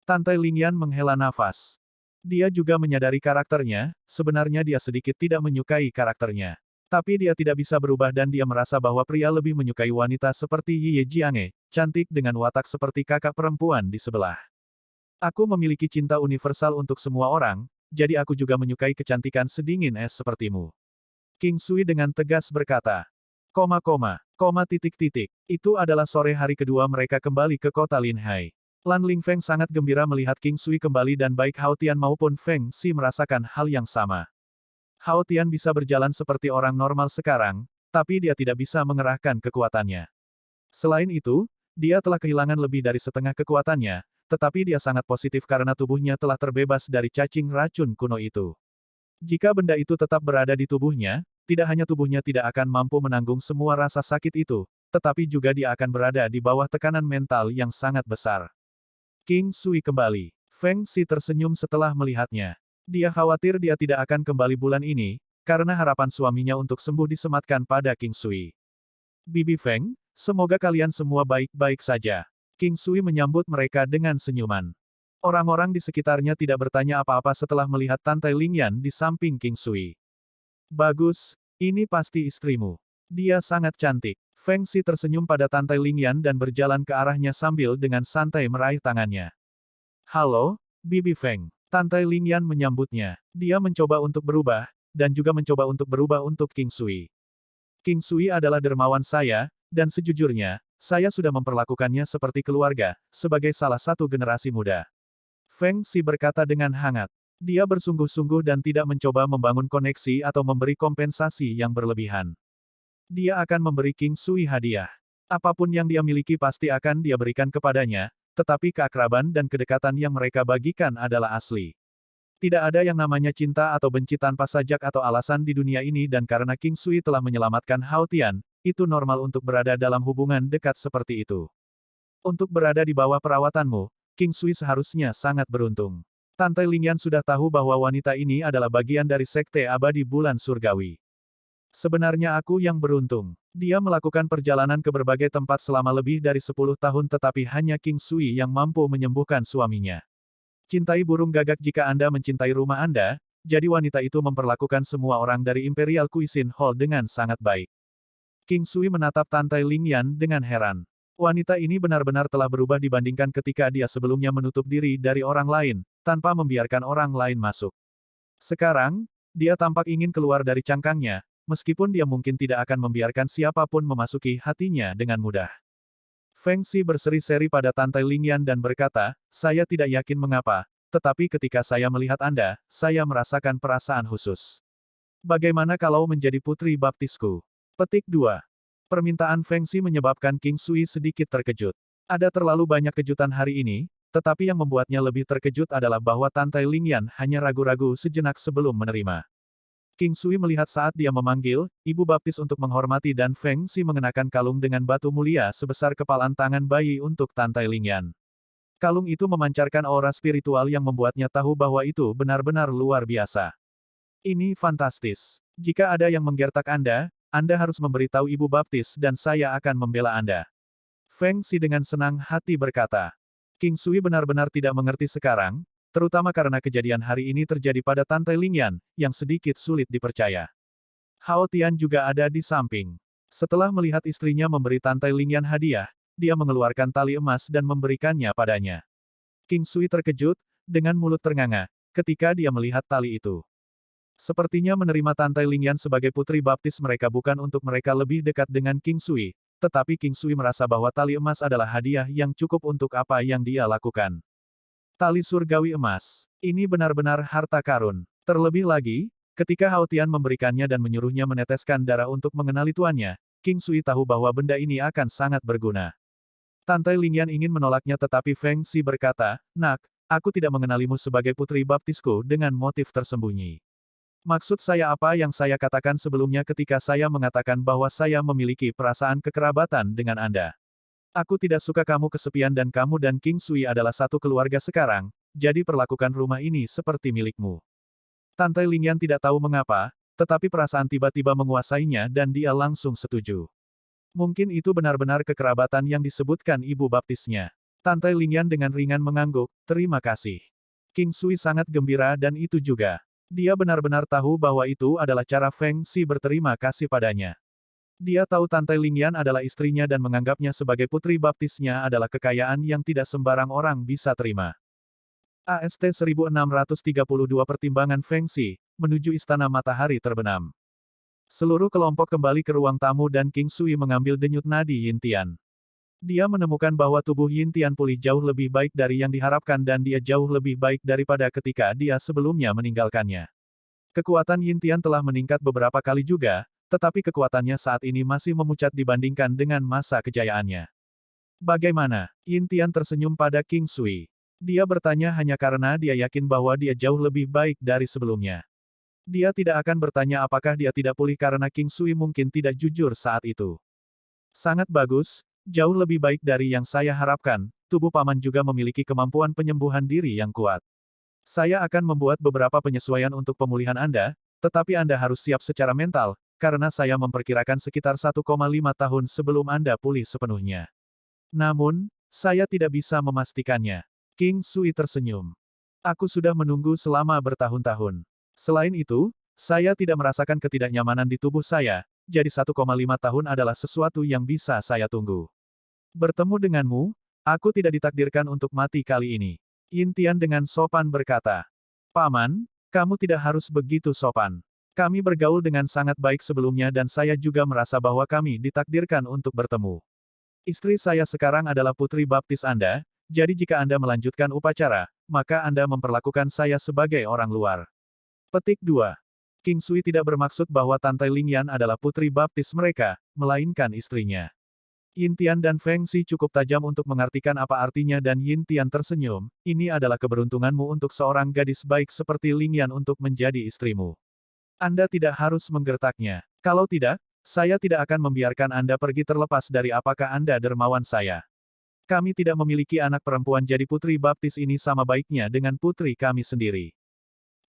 Tante Lingyan menghela nafas. Dia juga menyadari karakternya, sebenarnya dia sedikit tidak menyukai karakternya. Tapi dia tidak bisa berubah dan dia merasa bahwa pria lebih menyukai wanita seperti Ye Jiange, cantik dengan watak seperti kakak perempuan di sebelah. Aku memiliki cinta universal untuk semua orang, jadi aku juga menyukai kecantikan sedingin es sepertimu. King Sui dengan tegas berkata. Itu adalah sore hari kedua mereka kembali ke kota Linhai. Lan Lingfeng sangat gembira melihat King Sui kembali dan baik Hao Tian maupun Feng Xi merasakan hal yang sama. Hao Tian bisa berjalan seperti orang normal sekarang, tapi dia tidak bisa mengerahkan kekuatannya. Selain itu, dia telah kehilangan lebih dari setengah kekuatannya, tetapi dia sangat positif karena tubuhnya telah terbebas dari cacing racun kuno itu. Jika benda itu tetap berada di tubuhnya, tidak hanya tubuhnya tidak akan mampu menanggung semua rasa sakit itu, tetapi juga dia akan berada di bawah tekanan mental yang sangat besar. King Sui kembali. Feng Xi tersenyum setelah melihatnya. Dia khawatir dia tidak akan kembali bulan ini, karena harapan suaminya untuk sembuh disematkan pada King Sui. Bibi Feng, semoga kalian semua baik-baik saja. King Sui menyambut mereka dengan senyuman. Orang-orang di sekitarnya tidak bertanya apa-apa setelah melihat Tante Lingyan di samping King Sui. Bagus, ini pasti istrimu. Dia sangat cantik. Feng Xi tersenyum pada Tante Lingyan dan berjalan ke arahnya sambil dengan santai meraih tangannya. Halo, Bibi Feng. Tante Lingyan menyambutnya. Dia mencoba untuk berubah, dan juga mencoba untuk berubah untuk King Sui. King Sui adalah dermawan saya, dan sejujurnya, saya sudah memperlakukannya seperti keluarga, sebagai salah satu generasi muda. Feng Xi berkata dengan hangat. Dia bersungguh-sungguh dan tidak mencoba membangun koneksi atau memberi kompensasi yang berlebihan. Dia akan memberi King Sui hadiah. Apapun yang dia miliki pasti akan dia berikan kepadanya, tetapi keakraban dan kedekatan yang mereka bagikan adalah asli. Tidak ada yang namanya cinta atau benci tanpa sajak atau alasan di dunia ini dan karena King Sui telah menyelamatkan Hao Tian, itu normal untuk berada dalam hubungan dekat seperti itu. Untuk berada di bawah perawatanmu, King Sui seharusnya sangat beruntung. Tante Lingyan sudah tahu bahwa wanita ini adalah bagian dari sekte abadi bulan surgawi. Sebenarnya aku yang beruntung. Dia melakukan perjalanan ke berbagai tempat selama lebih dari 10 tahun tetapi hanya King Sui yang mampu menyembuhkan suaminya. Cintai burung gagak jika Anda mencintai rumah Anda, jadi wanita itu memperlakukan semua orang dari Imperial Cuisine Hall dengan sangat baik. King Sui menatap Tante Lingyan dengan heran. Wanita ini benar-benar telah berubah dibandingkan ketika dia sebelumnya menutup diri dari orang lain, tanpa membiarkan orang lain masuk. Sekarang, dia tampak ingin keluar dari cangkangnya, meskipun dia mungkin tidak akan membiarkan siapapun memasuki hatinya dengan mudah. Feng Xi berseri-seri pada Tante Lingyan dan berkata, saya tidak yakin mengapa, tetapi ketika saya melihat Anda, saya merasakan perasaan khusus. Bagaimana kalau menjadi putri baptisku? Petik 2. Permintaan Feng Xi menyebabkan King Sui sedikit terkejut. Ada terlalu banyak kejutan hari ini, tetapi yang membuatnya lebih terkejut adalah bahwa Tante Lingyan hanya ragu-ragu sejenak sebelum menerima. King Sui melihat saat dia memanggil, ibu baptis untuk menghormati dan Feng Xi mengenakan kalung dengan batu mulia sebesar kepalan tangan bayi untuk Tante Lingyan. Kalung itu memancarkan aura spiritual yang membuatnya tahu bahwa itu benar-benar luar biasa. Ini fantastis. Jika ada yang menggertak Anda harus memberitahu Ibu Baptis dan saya akan membela Anda. Feng Xi dengan senang hati berkata. King Sui benar-benar tidak mengerti sekarang, terutama karena kejadian hari ini terjadi pada Tante Lingyan, yang sedikit sulit dipercaya. Hao Tian juga ada di samping. Setelah melihat istrinya memberi Tante Lingyan hadiah, dia mengeluarkan tali emas dan memberikannya padanya. King Sui terkejut, dengan mulut ternganga, ketika dia melihat tali itu. Sepertinya menerima Tante Lingyan sebagai putri baptis mereka bukan untuk mereka lebih dekat dengan King Sui, tetapi King Sui merasa bahwa tali emas adalah hadiah yang cukup untuk apa yang dia lakukan. Tali surgawi emas. Ini benar-benar harta karun. Terlebih lagi, ketika Hao Tian memberikannya dan menyuruhnya meneteskan darah untuk mengenali tuannya, King Sui tahu bahwa benda ini akan sangat berguna. Tante Lingyan ingin menolaknya tetapi Feng Xi berkata, "Nak, aku tidak mengenalimu sebagai putri baptisku dengan motif tersembunyi. Maksud saya apa yang saya katakan sebelumnya ketika saya mengatakan bahwa saya memiliki perasaan kekerabatan dengan Anda. Aku tidak suka kamu kesepian dan kamu dan King Sui adalah satu keluarga sekarang, jadi perlakukan rumah ini seperti milikmu." Tante Lingyan tidak tahu mengapa, tetapi perasaan tiba-tiba menguasainya dan dia langsung setuju. Mungkin itu benar-benar kekerabatan yang disebutkan ibu baptisnya. Tante Lingyan dengan ringan mengangguk, "Terima kasih." King Sui sangat gembira dan itu juga. Dia benar-benar tahu bahwa itu adalah cara Feng Xi berterima kasih padanya. Dia tahu Tante Lingyan adalah istrinya dan menganggapnya sebagai putri baptisnya adalah kekayaan yang tidak sembarang orang bisa terima. AST 1632 Pertimbangan Feng Xi, menuju Istana Matahari Terbenam. Seluruh kelompok kembali ke ruang tamu dan King Sui mengambil denyut nadi Yin Tian. Dia menemukan bahwa tubuh Yin Tian pulih jauh lebih baik dari yang diharapkan dan dia jauh lebih baik daripada ketika dia sebelumnya meninggalkannya. Kekuatan Yin Tian telah meningkat beberapa kali juga, tetapi kekuatannya saat ini masih memucat dibandingkan dengan masa kejayaannya. Bagaimana? Yin Tian tersenyum pada King Sui. Dia bertanya hanya karena dia yakin bahwa dia jauh lebih baik dari sebelumnya. Dia tidak akan bertanya apakah dia tidak pulih karena King Sui mungkin tidak jujur saat itu. Sangat bagus. Jauh lebih baik dari yang saya harapkan, tubuh paman juga memiliki kemampuan penyembuhan diri yang kuat. Saya akan membuat beberapa penyesuaian untuk pemulihan Anda, tetapi Anda harus siap secara mental, karena saya memperkirakan sekitar 1,5 tahun sebelum Anda pulih sepenuhnya. Namun, saya tidak bisa memastikannya. King Sui tersenyum. Aku sudah menunggu selama bertahun-tahun. Selain itu, saya tidak merasakan ketidaknyamanan di tubuh saya, jadi 1,5 tahun adalah sesuatu yang bisa saya tunggu. Bertemu denganmu, aku tidak ditakdirkan untuk mati kali ini. Yin Tian dengan sopan berkata. Paman, kamu tidak harus begitu sopan. Kami bergaul dengan sangat baik sebelumnya dan saya juga merasa bahwa kami ditakdirkan untuk bertemu. Istri saya sekarang adalah putri baptis Anda, jadi jika Anda melanjutkan upacara, maka Anda memperlakukan saya sebagai orang luar. Petik 2. King Sui tidak bermaksud bahwa Tante Lingyan adalah putri baptis mereka, melainkan istrinya. Yin Tian dan Feng Xi cukup tajam untuk mengartikan apa artinya dan Yin Tian tersenyum, ini adalah keberuntunganmu untuk seorang gadis baik seperti Lingyan untuk menjadi istrimu. Anda tidak harus menggertaknya. Kalau tidak, saya tidak akan membiarkan Anda pergi terlepas dari apakah Anda dermawan saya. Kami tidak memiliki anak perempuan jadi putri baptis ini sama baiknya dengan putri kami sendiri.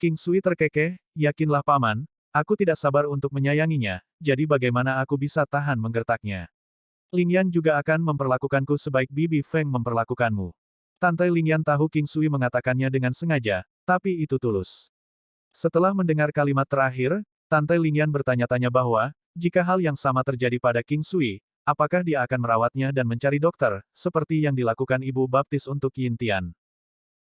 King Sui terkekeh, yakinlah paman, aku tidak sabar untuk menyayanginya, jadi bagaimana aku bisa tahan menggertaknya. Lingyan juga akan memperlakukanku sebaik Bibi Feng memperlakukanmu. Tante Lingyan tahu King Sui mengatakannya dengan sengaja, tapi itu tulus. Setelah mendengar kalimat terakhir, Tante Lingyan bertanya-tanya bahwa, jika hal yang sama terjadi pada King Sui, apakah dia akan merawatnya dan mencari dokter, seperti yang dilakukan Ibu Baptis untuk Yin Tian.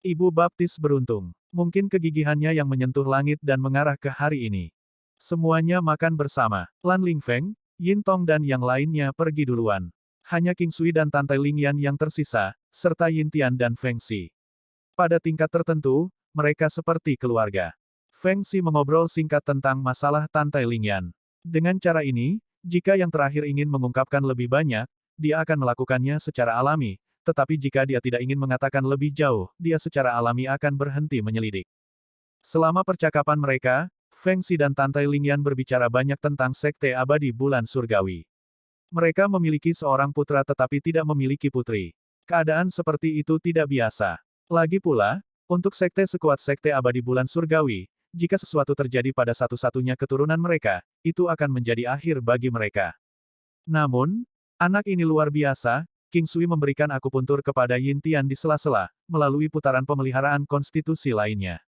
Ibu Baptis beruntung. Mungkin kegigihannya yang menyentuh langit dan mengarah ke hari ini. Semuanya makan bersama. Lan Lingfeng, Yin Tong dan yang lainnya pergi duluan. Hanya King Sui dan Tante Lingyan yang tersisa, serta Yin Tian dan Feng Xi. Pada tingkat tertentu, mereka seperti keluarga. Feng Xi mengobrol singkat tentang masalah Tante Lingyan. Dengan cara ini, jika yang terakhir ingin mengungkapkan lebih banyak, dia akan melakukannya secara alami, tetapi jika dia tidak ingin mengatakan lebih jauh, dia secara alami akan berhenti menyelidik. Selama percakapan mereka, Feng Xi dan Tante Lingyan berbicara banyak tentang sekte abadi bulan surgawi. Mereka memiliki seorang putra tetapi tidak memiliki putri. Keadaan seperti itu tidak biasa. Lagi pula, untuk sekte sekuat sekte abadi bulan surgawi, jika sesuatu terjadi pada satu-satunya keturunan mereka, itu akan menjadi akhir bagi mereka. Namun, anak ini luar biasa. King Sui memberikan akupuntur kepada Yin Tian di sela-sela, melalui putaran pemeliharaan konstitusi lainnya.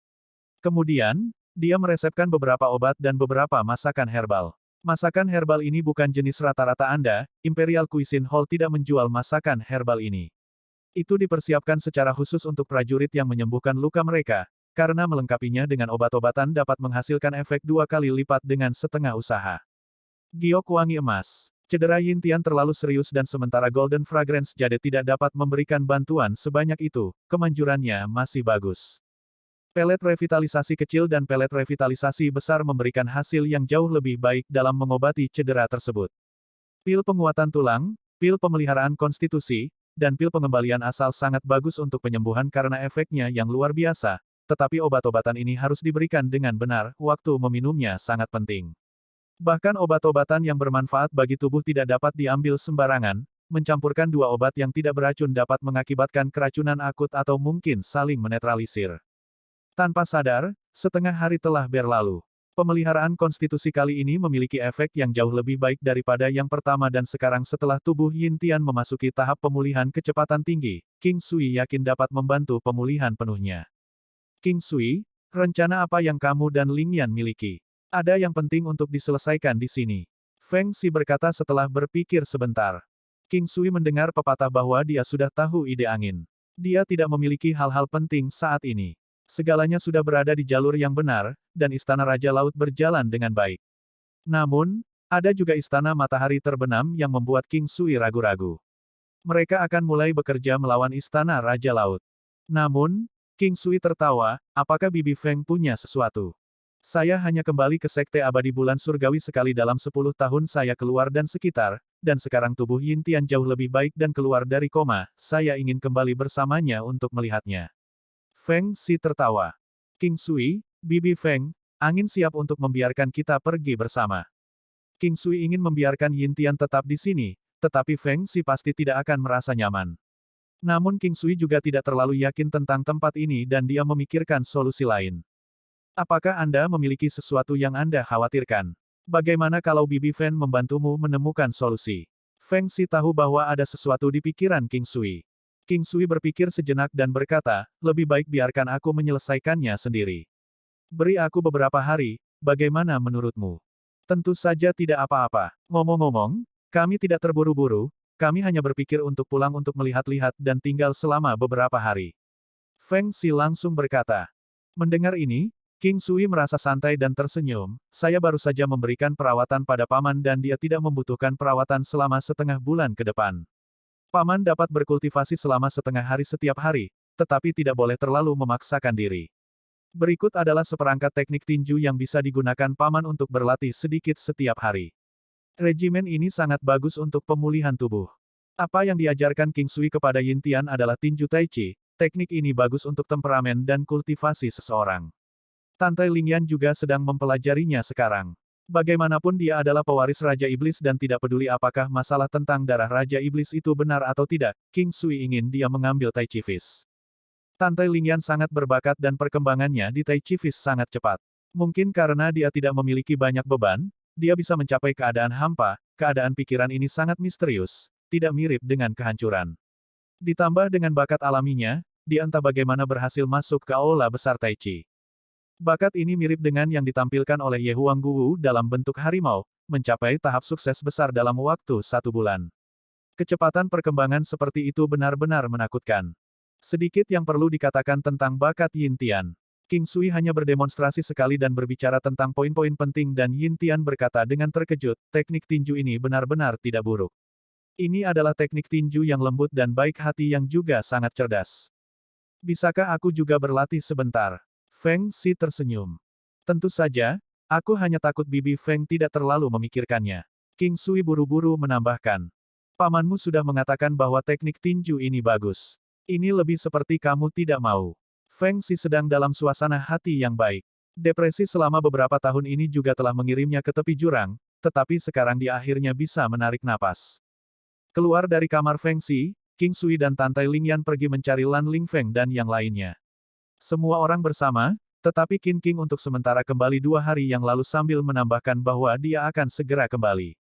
Kemudian, dia meresepkan beberapa obat dan beberapa masakan herbal. Masakan herbal ini bukan jenis rata-rata Anda, Imperial Cuisine Hall tidak menjual masakan herbal ini. Itu dipersiapkan secara khusus untuk prajurit yang menyembuhkan luka mereka, karena melengkapinya dengan obat-obatan dapat menghasilkan efek 2 kali lipat dengan setengah usaha. Giok wangi emas. Cedera Yin Tian terlalu serius dan sementara Golden Fragrance Jade tidak dapat memberikan bantuan sebanyak itu, kemanjurannya masih bagus. Pelet revitalisasi kecil dan pelet revitalisasi besar memberikan hasil yang jauh lebih baik dalam mengobati cedera tersebut. Pil penguatan tulang, pil pemeliharaan konstitusi, dan pil pengembalian asal sangat bagus untuk penyembuhan karena efeknya yang luar biasa, tetapi obat-obatan ini harus diberikan dengan benar, waktu meminumnya sangat penting. Bahkan obat-obatan yang bermanfaat bagi tubuh tidak dapat diambil sembarangan, mencampurkan dua obat yang tidak beracun dapat mengakibatkan keracunan akut atau mungkin saling menetralisir. Tanpa sadar, setengah hari telah berlalu. Pemeliharaan konstitusi kali ini memiliki efek yang jauh lebih baik daripada yang pertama dan sekarang setelah tubuh Yin Tian memasuki tahap pemulihan kecepatan tinggi, King Sui yakin dapat membantu pemulihan penuhnya. King Sui, rencana apa yang kamu dan Ling Yan miliki? Ada yang penting untuk diselesaikan di sini. Feng Xi berkata setelah berpikir sebentar. King Sui mendengar pepatah bahwa dia sudah tahu ide angin. Dia tidak memiliki hal-hal penting saat ini. Segalanya sudah berada di jalur yang benar, dan Istana Raja Laut berjalan dengan baik. Namun, ada juga Istana Matahari Terbenam yang membuat King Sui ragu-ragu. Mereka akan mulai bekerja melawan Istana Raja Laut. Namun, King Sui tertawa, apakah Bibi Feng punya sesuatu? Saya hanya kembali ke Sekte Abadi Bulan Surgawi sekali dalam 10 tahun saya keluar dan sekitar, dan sekarang tubuh Yin Tian jauh lebih baik dan keluar dari koma, saya ingin kembali bersamanya untuk melihatnya. Feng Xi tertawa. King Sui, Bibi Feng, angin siap untuk membiarkan kita pergi bersama. King Sui ingin membiarkan Yin Tian tetap di sini, tetapi Feng Xi pasti tidak akan merasa nyaman. Namun King Sui juga tidak terlalu yakin tentang tempat ini dan dia memikirkan solusi lain. Apakah Anda memiliki sesuatu yang Anda khawatirkan? Bagaimana kalau Bibi Feng membantumu menemukan solusi? Feng Xi tahu bahwa ada sesuatu di pikiran King Sui. King Sui berpikir sejenak dan berkata, lebih baik biarkan aku menyelesaikannya sendiri. Beri aku beberapa hari, bagaimana menurutmu? Tentu saja tidak apa-apa. Ngomong-ngomong, kami tidak terburu-buru, kami hanya berpikir untuk pulang untuk melihat-lihat dan tinggal selama beberapa hari. Feng Xi langsung berkata. Mendengar ini, King Sui merasa santai dan tersenyum, saya baru saja memberikan perawatan pada Paman dan dia tidak membutuhkan perawatan selama setengah bulan ke depan. Paman dapat berkultivasi selama setengah hari setiap hari, tetapi tidak boleh terlalu memaksakan diri. Berikut adalah seperangkat teknik tinju yang bisa digunakan Paman untuk berlatih sedikit setiap hari. Regimen ini sangat bagus untuk pemulihan tubuh. Apa yang diajarkan King Sui kepada Yin Tian adalah tinju Tai Chi, teknik ini bagus untuk temperamen dan kultivasi seseorang. Tante Ling Yan juga sedang mempelajarinya sekarang. Bagaimanapun dia adalah pewaris Raja Iblis dan tidak peduli apakah masalah tentang darah Raja Iblis itu benar atau tidak, King Sui ingin dia mengambil Tai Chi Fish. Tante Ling Yan sangat berbakat dan perkembangannya di Tai Chi Fish sangat cepat. Mungkin karena dia tidak memiliki banyak beban, dia bisa mencapai keadaan hampa, keadaan pikiran ini sangat misterius, tidak mirip dengan kehancuran. Ditambah dengan bakat alaminya, dia entah bagaimana berhasil masuk ke aula besar Tai Chi. Bakat ini mirip dengan yang ditampilkan oleh Ye Huangguwu dalam bentuk harimau, mencapai tahap sukses besar dalam waktu 1 bulan. Kecepatan perkembangan seperti itu benar-benar menakutkan. Sedikit yang perlu dikatakan tentang bakat Yin Tian. King Sui hanya berdemonstrasi sekali dan berbicara tentang poin-poin penting dan Yin Tian berkata dengan terkejut, teknik tinju ini benar-benar tidak buruk. Ini adalah teknik tinju yang lembut dan baik hati yang juga sangat cerdas. Bisakah aku juga berlatih sebentar? Feng Xi tersenyum. Tentu saja, aku hanya takut Bibi Feng tidak terlalu memikirkannya. King Sui buru-buru menambahkan. Pamanmu sudah mengatakan bahwa teknik tinju ini bagus. Ini lebih seperti kamu tidak mau. Feng Xi sedang dalam suasana hati yang baik. Depresi selama beberapa tahun ini juga telah mengirimnya ke tepi jurang, tetapi sekarang dia akhirnya bisa menarik napas. Keluar dari kamar Feng Xi, King Sui dan Tantai Lingyan pergi mencari Lan Lingfeng dan yang lainnya. Semua orang bersama, tetapi Qin King untuk sementara kembali 2 hari yang lalu sambil menambahkan bahwa dia akan segera kembali.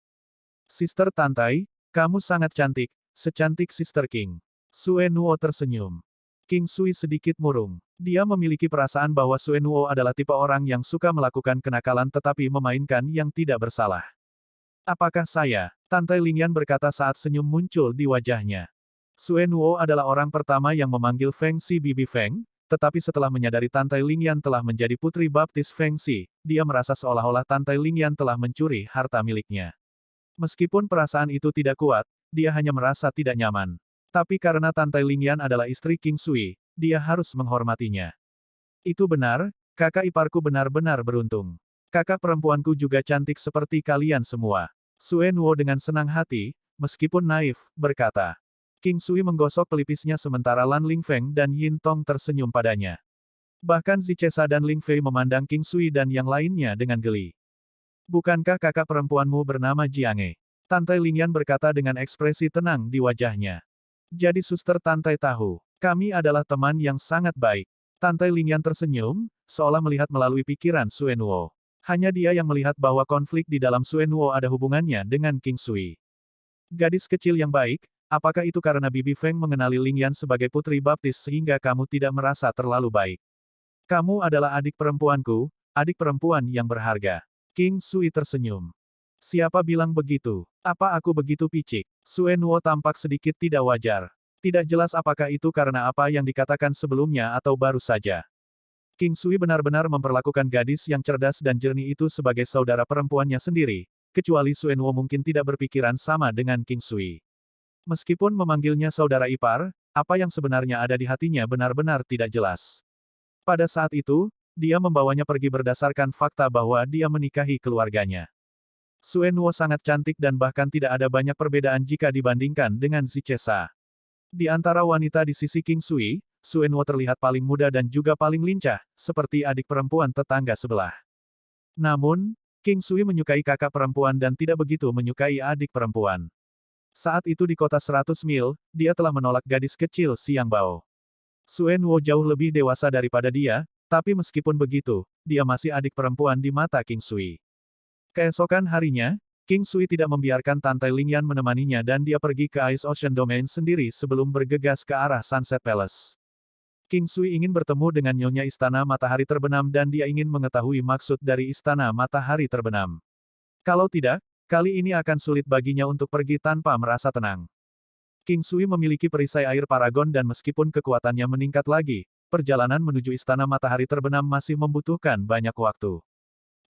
Sister Tantai, kamu sangat cantik, secantik Sister King. Sue Nuo tersenyum. King Sui sedikit murung. Dia memiliki perasaan bahwa Sue Nuo adalah tipe orang yang suka melakukan kenakalan tetapi memainkan yang tidak bersalah. Apakah saya? Tantai Lingyan berkata saat senyum muncul di wajahnya. Sue Nuo adalah orang pertama yang memanggil Feng Si Bibi Feng, tetapi setelah menyadari Tantai Lingyan telah menjadi putri baptis Feng Si, dia merasa seolah-olah Tantai Lingyan telah mencuri harta miliknya. Meskipun perasaan itu tidak kuat, dia hanya merasa tidak nyaman. Tapi karena Tantai Lingyan adalah istri King Sui, dia harus menghormatinya. Itu benar, kakak iparku benar-benar beruntung. Kakak perempuanku juga cantik seperti kalian semua. Sue Nuo dengan senang hati, meskipun naif, berkata. King Sui menggosok pelipisnya sementara Lan Lingfeng dan Yin Tong tersenyum padanya. Bahkan Zichesa dan Ling Fei memandang King Sui dan yang lainnya dengan geli. Bukankah kakak perempuanmu bernama Jiange? Tantai Lingyan berkata dengan ekspresi tenang di wajahnya. Jadi suster Tantai tahu, kami adalah teman yang sangat baik. Tantai Lingyan tersenyum, seolah melihat melalui pikiran Sue Nuo. Hanya dia yang melihat bahwa konflik di dalam Sue Nuo ada hubungannya dengan King Sui. Gadis kecil yang baik, apakah itu karena Bibi Feng mengenali Lingyan sebagai putri baptis sehingga kamu tidak merasa terlalu baik? Kamu adalah adik perempuanku, adik perempuan yang berharga. King Sui tersenyum. Siapa bilang begitu? Apa aku begitu picik? Sue Nuo tampak sedikit tidak wajar. Tidak jelas apakah itu karena apa yang dikatakan sebelumnya atau baru saja. King Sui benar-benar memperlakukan gadis yang cerdas dan jernih itu sebagai saudara perempuannya sendiri, kecuali Sue Nuo mungkin tidak berpikiran sama dengan King Sui. Meskipun memanggilnya saudara ipar, apa yang sebenarnya ada di hatinya benar-benar tidak jelas. Pada saat itu, dia membawanya pergi berdasarkan fakta bahwa dia menikahi keluarganya. Sue Nuo sangat cantik dan bahkan tidak ada banyak perbedaan jika dibandingkan dengan Zichesa. Di antara wanita di sisi King Sui, Sue Nuo terlihat paling muda dan juga paling lincah, seperti adik perempuan tetangga sebelah. Namun, King Sui menyukai kakak perempuan dan tidak begitu menyukai adik perempuan. Saat itu di kota 100 mil, dia telah menolak gadis kecil Xiang Bao. Sue Nuo jauh lebih dewasa daripada dia, tapi meskipun begitu, dia masih adik perempuan di mata King Sui. Keesokan harinya, King Sui tidak membiarkan Tantai Lingyan menemaninya dan dia pergi ke Ice Ocean Domain sendiri sebelum bergegas ke arah Sunset Palace. King Sui ingin bertemu dengan Nyonya Istana Matahari Terbenam dan dia ingin mengetahui maksud dari Istana Matahari Terbenam. Kalau tidak, kali ini akan sulit baginya untuk pergi tanpa merasa tenang. King Sui memiliki perisai air Paragon dan meskipun kekuatannya meningkat lagi, perjalanan menuju Istana Matahari Terbenam masih membutuhkan banyak waktu.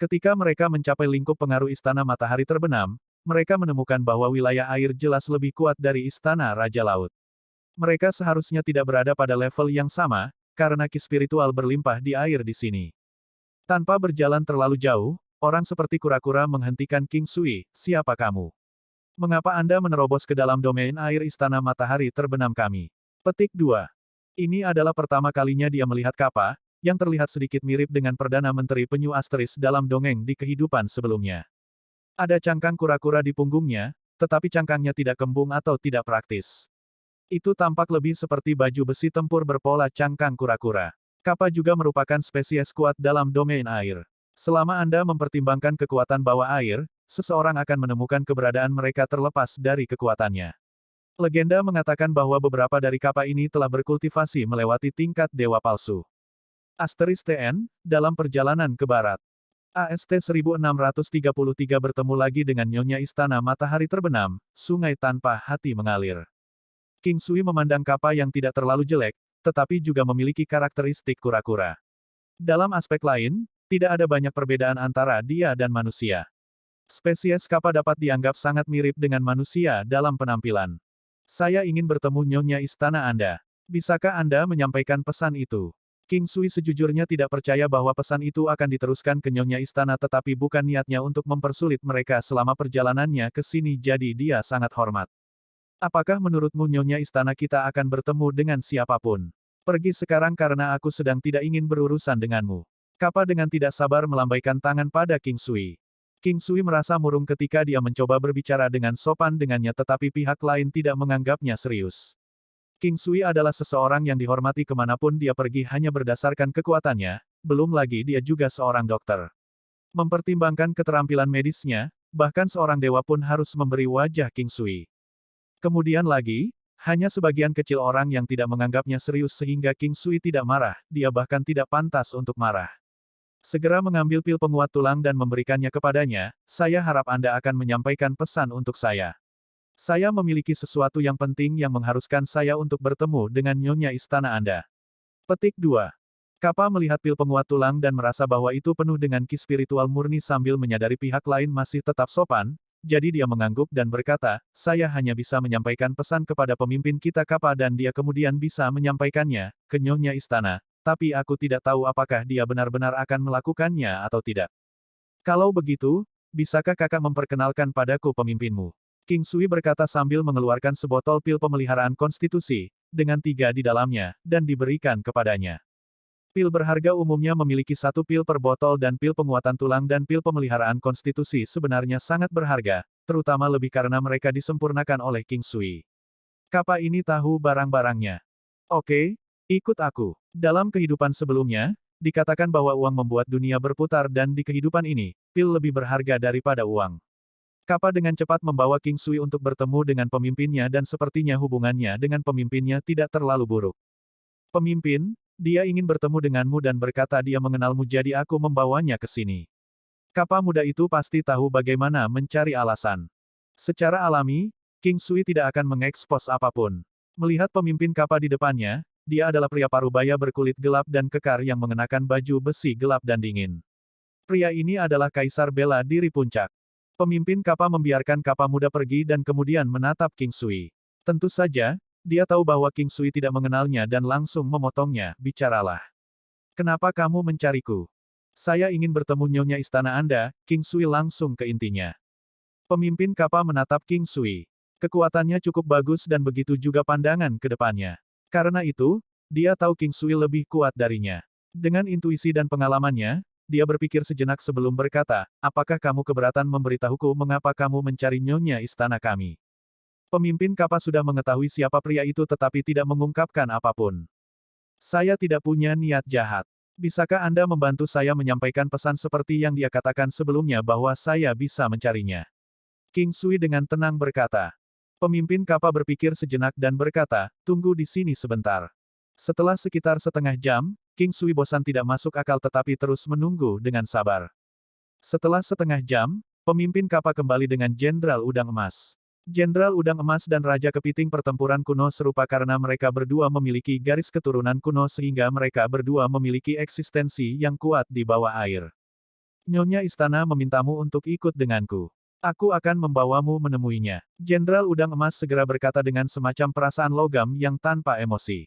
Ketika mereka mencapai lingkup pengaruh Istana Matahari Terbenam, mereka menemukan bahwa wilayah air jelas lebih kuat dari Istana Raja Laut. Mereka seharusnya tidak berada pada level yang sama, karena ki spiritual berlimpah di air di sini. Tanpa berjalan terlalu jauh, orang seperti kura-kura menghentikan King Sui, siapa kamu? Mengapa Anda menerobos ke dalam domain air Istana Matahari Terbenam kami? Petik 2. Ini adalah pertama kalinya dia melihat Kappa, yang terlihat sedikit mirip dengan Perdana Menteri Penyu Asteris dalam dongeng di kehidupan sebelumnya. Ada cangkang kura-kura di punggungnya, tetapi cangkangnya tidak kembung atau tidak praktis. Itu tampak lebih seperti baju besi tempur berpola cangkang kura-kura. Kappa juga merupakan spesies kuat dalam domain air. Selama Anda mempertimbangkan kekuatan bawah air, seseorang akan menemukan keberadaan mereka terlepas dari kekuatannya. Legenda mengatakan bahwa beberapa dari Kappa ini telah berkultivasi melewati tingkat dewa palsu. Asteris TN, dalam perjalanan ke barat. AST 1633 bertemu lagi dengan Nyonya Istana Matahari Terbenam, sungai tanpa hati mengalir. King Sui memandang Kappa yang tidak terlalu jelek, tetapi juga memiliki karakteristik kura-kura. Dalam aspek lain, tidak ada banyak perbedaan antara dia dan manusia. Spesies Kappa dapat dianggap sangat mirip dengan manusia dalam penampilan. Saya ingin bertemu Nyonya Istana Anda. Bisakah Anda menyampaikan pesan itu? King Sui sejujurnya tidak percaya bahwa pesan itu akan diteruskan ke Nyonya Istana tetapi bukan niatnya untuk mempersulit mereka selama perjalanannya ke sini jadi dia sangat hormat. Apakah menurutmu Nyonya Istana kita akan bertemu dengan siapapun? Pergi sekarang karena aku sedang tidak ingin berurusan denganmu. Kappa dengan tidak sabar melambaikan tangan pada King Sui. King Sui merasa murung ketika dia mencoba berbicara dengan sopan dengannya tetapi pihak lain tidak menganggapnya serius. King Sui adalah seseorang yang dihormati kemanapun dia pergi hanya berdasarkan kekuatannya, belum lagi dia juga seorang dokter. Mempertimbangkan keterampilan medisnya, bahkan seorang dewa pun harus memberi wajah King Sui. Kemudian lagi, hanya sebagian kecil orang yang tidak menganggapnya serius sehingga King Sui tidak marah, dia bahkan tidak pantas untuk marah. Segera mengambil pil penguat tulang dan memberikannya kepadanya, saya harap Anda akan menyampaikan pesan untuk saya. Saya memiliki sesuatu yang penting yang mengharuskan saya untuk bertemu dengan Nyonya Istana Anda. Petik 2. Kappa melihat pil penguat tulang dan merasa bahwa itu penuh dengan ki spiritual murni sambil menyadari pihak lain masih tetap sopan, jadi dia mengangguk dan berkata, saya hanya bisa menyampaikan pesan kepada pemimpin kita Kappa dan dia kemudian bisa menyampaikannya ke Nyonya Istana, tapi aku tidak tahu apakah dia benar-benar akan melakukannya atau tidak. Kalau begitu, bisakah kakak memperkenalkan padaku pemimpinmu? King Sui berkata sambil mengeluarkan sebotol pil pemeliharaan konstitusi, dengan 3 di dalamnya, dan diberikan kepadanya. Pil berharga umumnya memiliki 1 pil per botol dan pil penguatan tulang dan pil pemeliharaan konstitusi sebenarnya sangat berharga, terutama lebih karena mereka disempurnakan oleh King Sui. Kappa ini tahu barang-barangnya. Oke, ikut aku. Dalam kehidupan sebelumnya, dikatakan bahwa uang membuat dunia berputar dan di kehidupan ini, pil lebih berharga daripada uang. Kappa dengan cepat membawa King Sui untuk bertemu dengan pemimpinnya dan sepertinya hubungannya dengan pemimpinnya tidak terlalu buruk. Pemimpin, dia ingin bertemu denganmu dan berkata dia mengenalmu jadi aku membawanya ke sini. Kappa muda itu pasti tahu bagaimana mencari alasan. Secara alami, King Sui tidak akan mengekspos apapun. Melihat pemimpin Kappa di depannya, dia adalah pria parubaya berkulit gelap dan kekar yang mengenakan baju besi gelap dan dingin. Pria ini adalah Kaisar Bela Diri Puncak. Pemimpin Kappa membiarkan Kappa muda pergi dan kemudian menatap King Sui. Tentu saja, dia tahu bahwa King Sui tidak mengenalnya dan langsung memotongnya, bicaralah. Kenapa kamu mencariku? Saya ingin bertemu Nyonya Istana Anda, King Sui langsung ke intinya. Pemimpin Kappa menatap King Sui. Kekuatannya cukup bagus dan begitu juga pandangan ke depannya. Karena itu, dia tahu King Sui lebih kuat darinya. Dengan intuisi dan pengalamannya, dia berpikir sejenak sebelum berkata, apakah kamu keberatan memberitahuku mengapa kamu mencari Nyonya Istana kami? Pemimpin Kappa sudah mengetahui siapa pria itu tetapi tidak mengungkapkan apapun. Saya tidak punya niat jahat. Bisakah Anda membantu saya menyampaikan pesan seperti yang dia katakan sebelumnya bahwa saya bisa mencarinya? King Sui dengan tenang berkata. Pemimpin Kappa berpikir sejenak dan berkata, tunggu di sini sebentar. Setelah sekitar setengah jam, King Sui bosan tidak masuk akal tetapi terus menunggu dengan sabar. Setelah setengah jam, pemimpin Kappa kembali dengan Jenderal Udang Emas. Jenderal Udang Emas dan Raja Kepiting pertempuran kuno serupa karena mereka berdua memiliki garis keturunan kuno sehingga mereka berdua memiliki eksistensi yang kuat di bawah air. Nyonya Istana memintamu untuk ikut denganku. Aku akan membawamu menemuinya. Jenderal Udang Emas segera berkata dengan semacam perasaan logam yang tanpa emosi.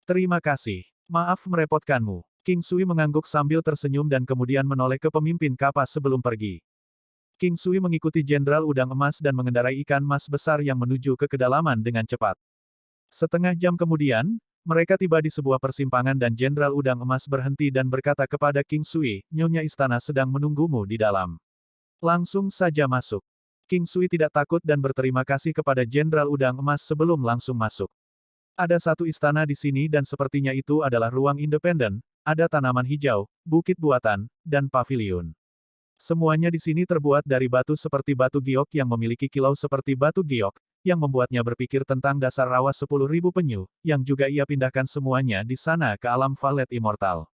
Terima kasih. Maaf merepotkanmu. King Sui mengangguk sambil tersenyum dan kemudian menoleh ke pemimpin Kappa sebelum pergi. King Sui mengikuti Jenderal Udang Emas dan mengendarai ikan mas besar yang menuju ke kedalaman dengan cepat. Setengah jam kemudian, mereka tiba di sebuah persimpangan dan Jenderal Udang Emas berhenti dan berkata kepada King Sui, Nyonya Istana sedang menunggumu di dalam. Langsung saja masuk. King Sui tidak takut dan berterima kasih kepada Jenderal Udang Emas sebelum langsung masuk. Ada satu istana di sini dan sepertinya itu adalah ruang independen, ada tanaman hijau, bukit buatan, dan paviliun. Semuanya di sini terbuat dari batu seperti batu giok yang memiliki kilau seperti batu giok, yang membuatnya berpikir tentang dasar rawa 10.000 penyu, yang juga ia pindahkan semuanya di sana ke alam Valet Immortal.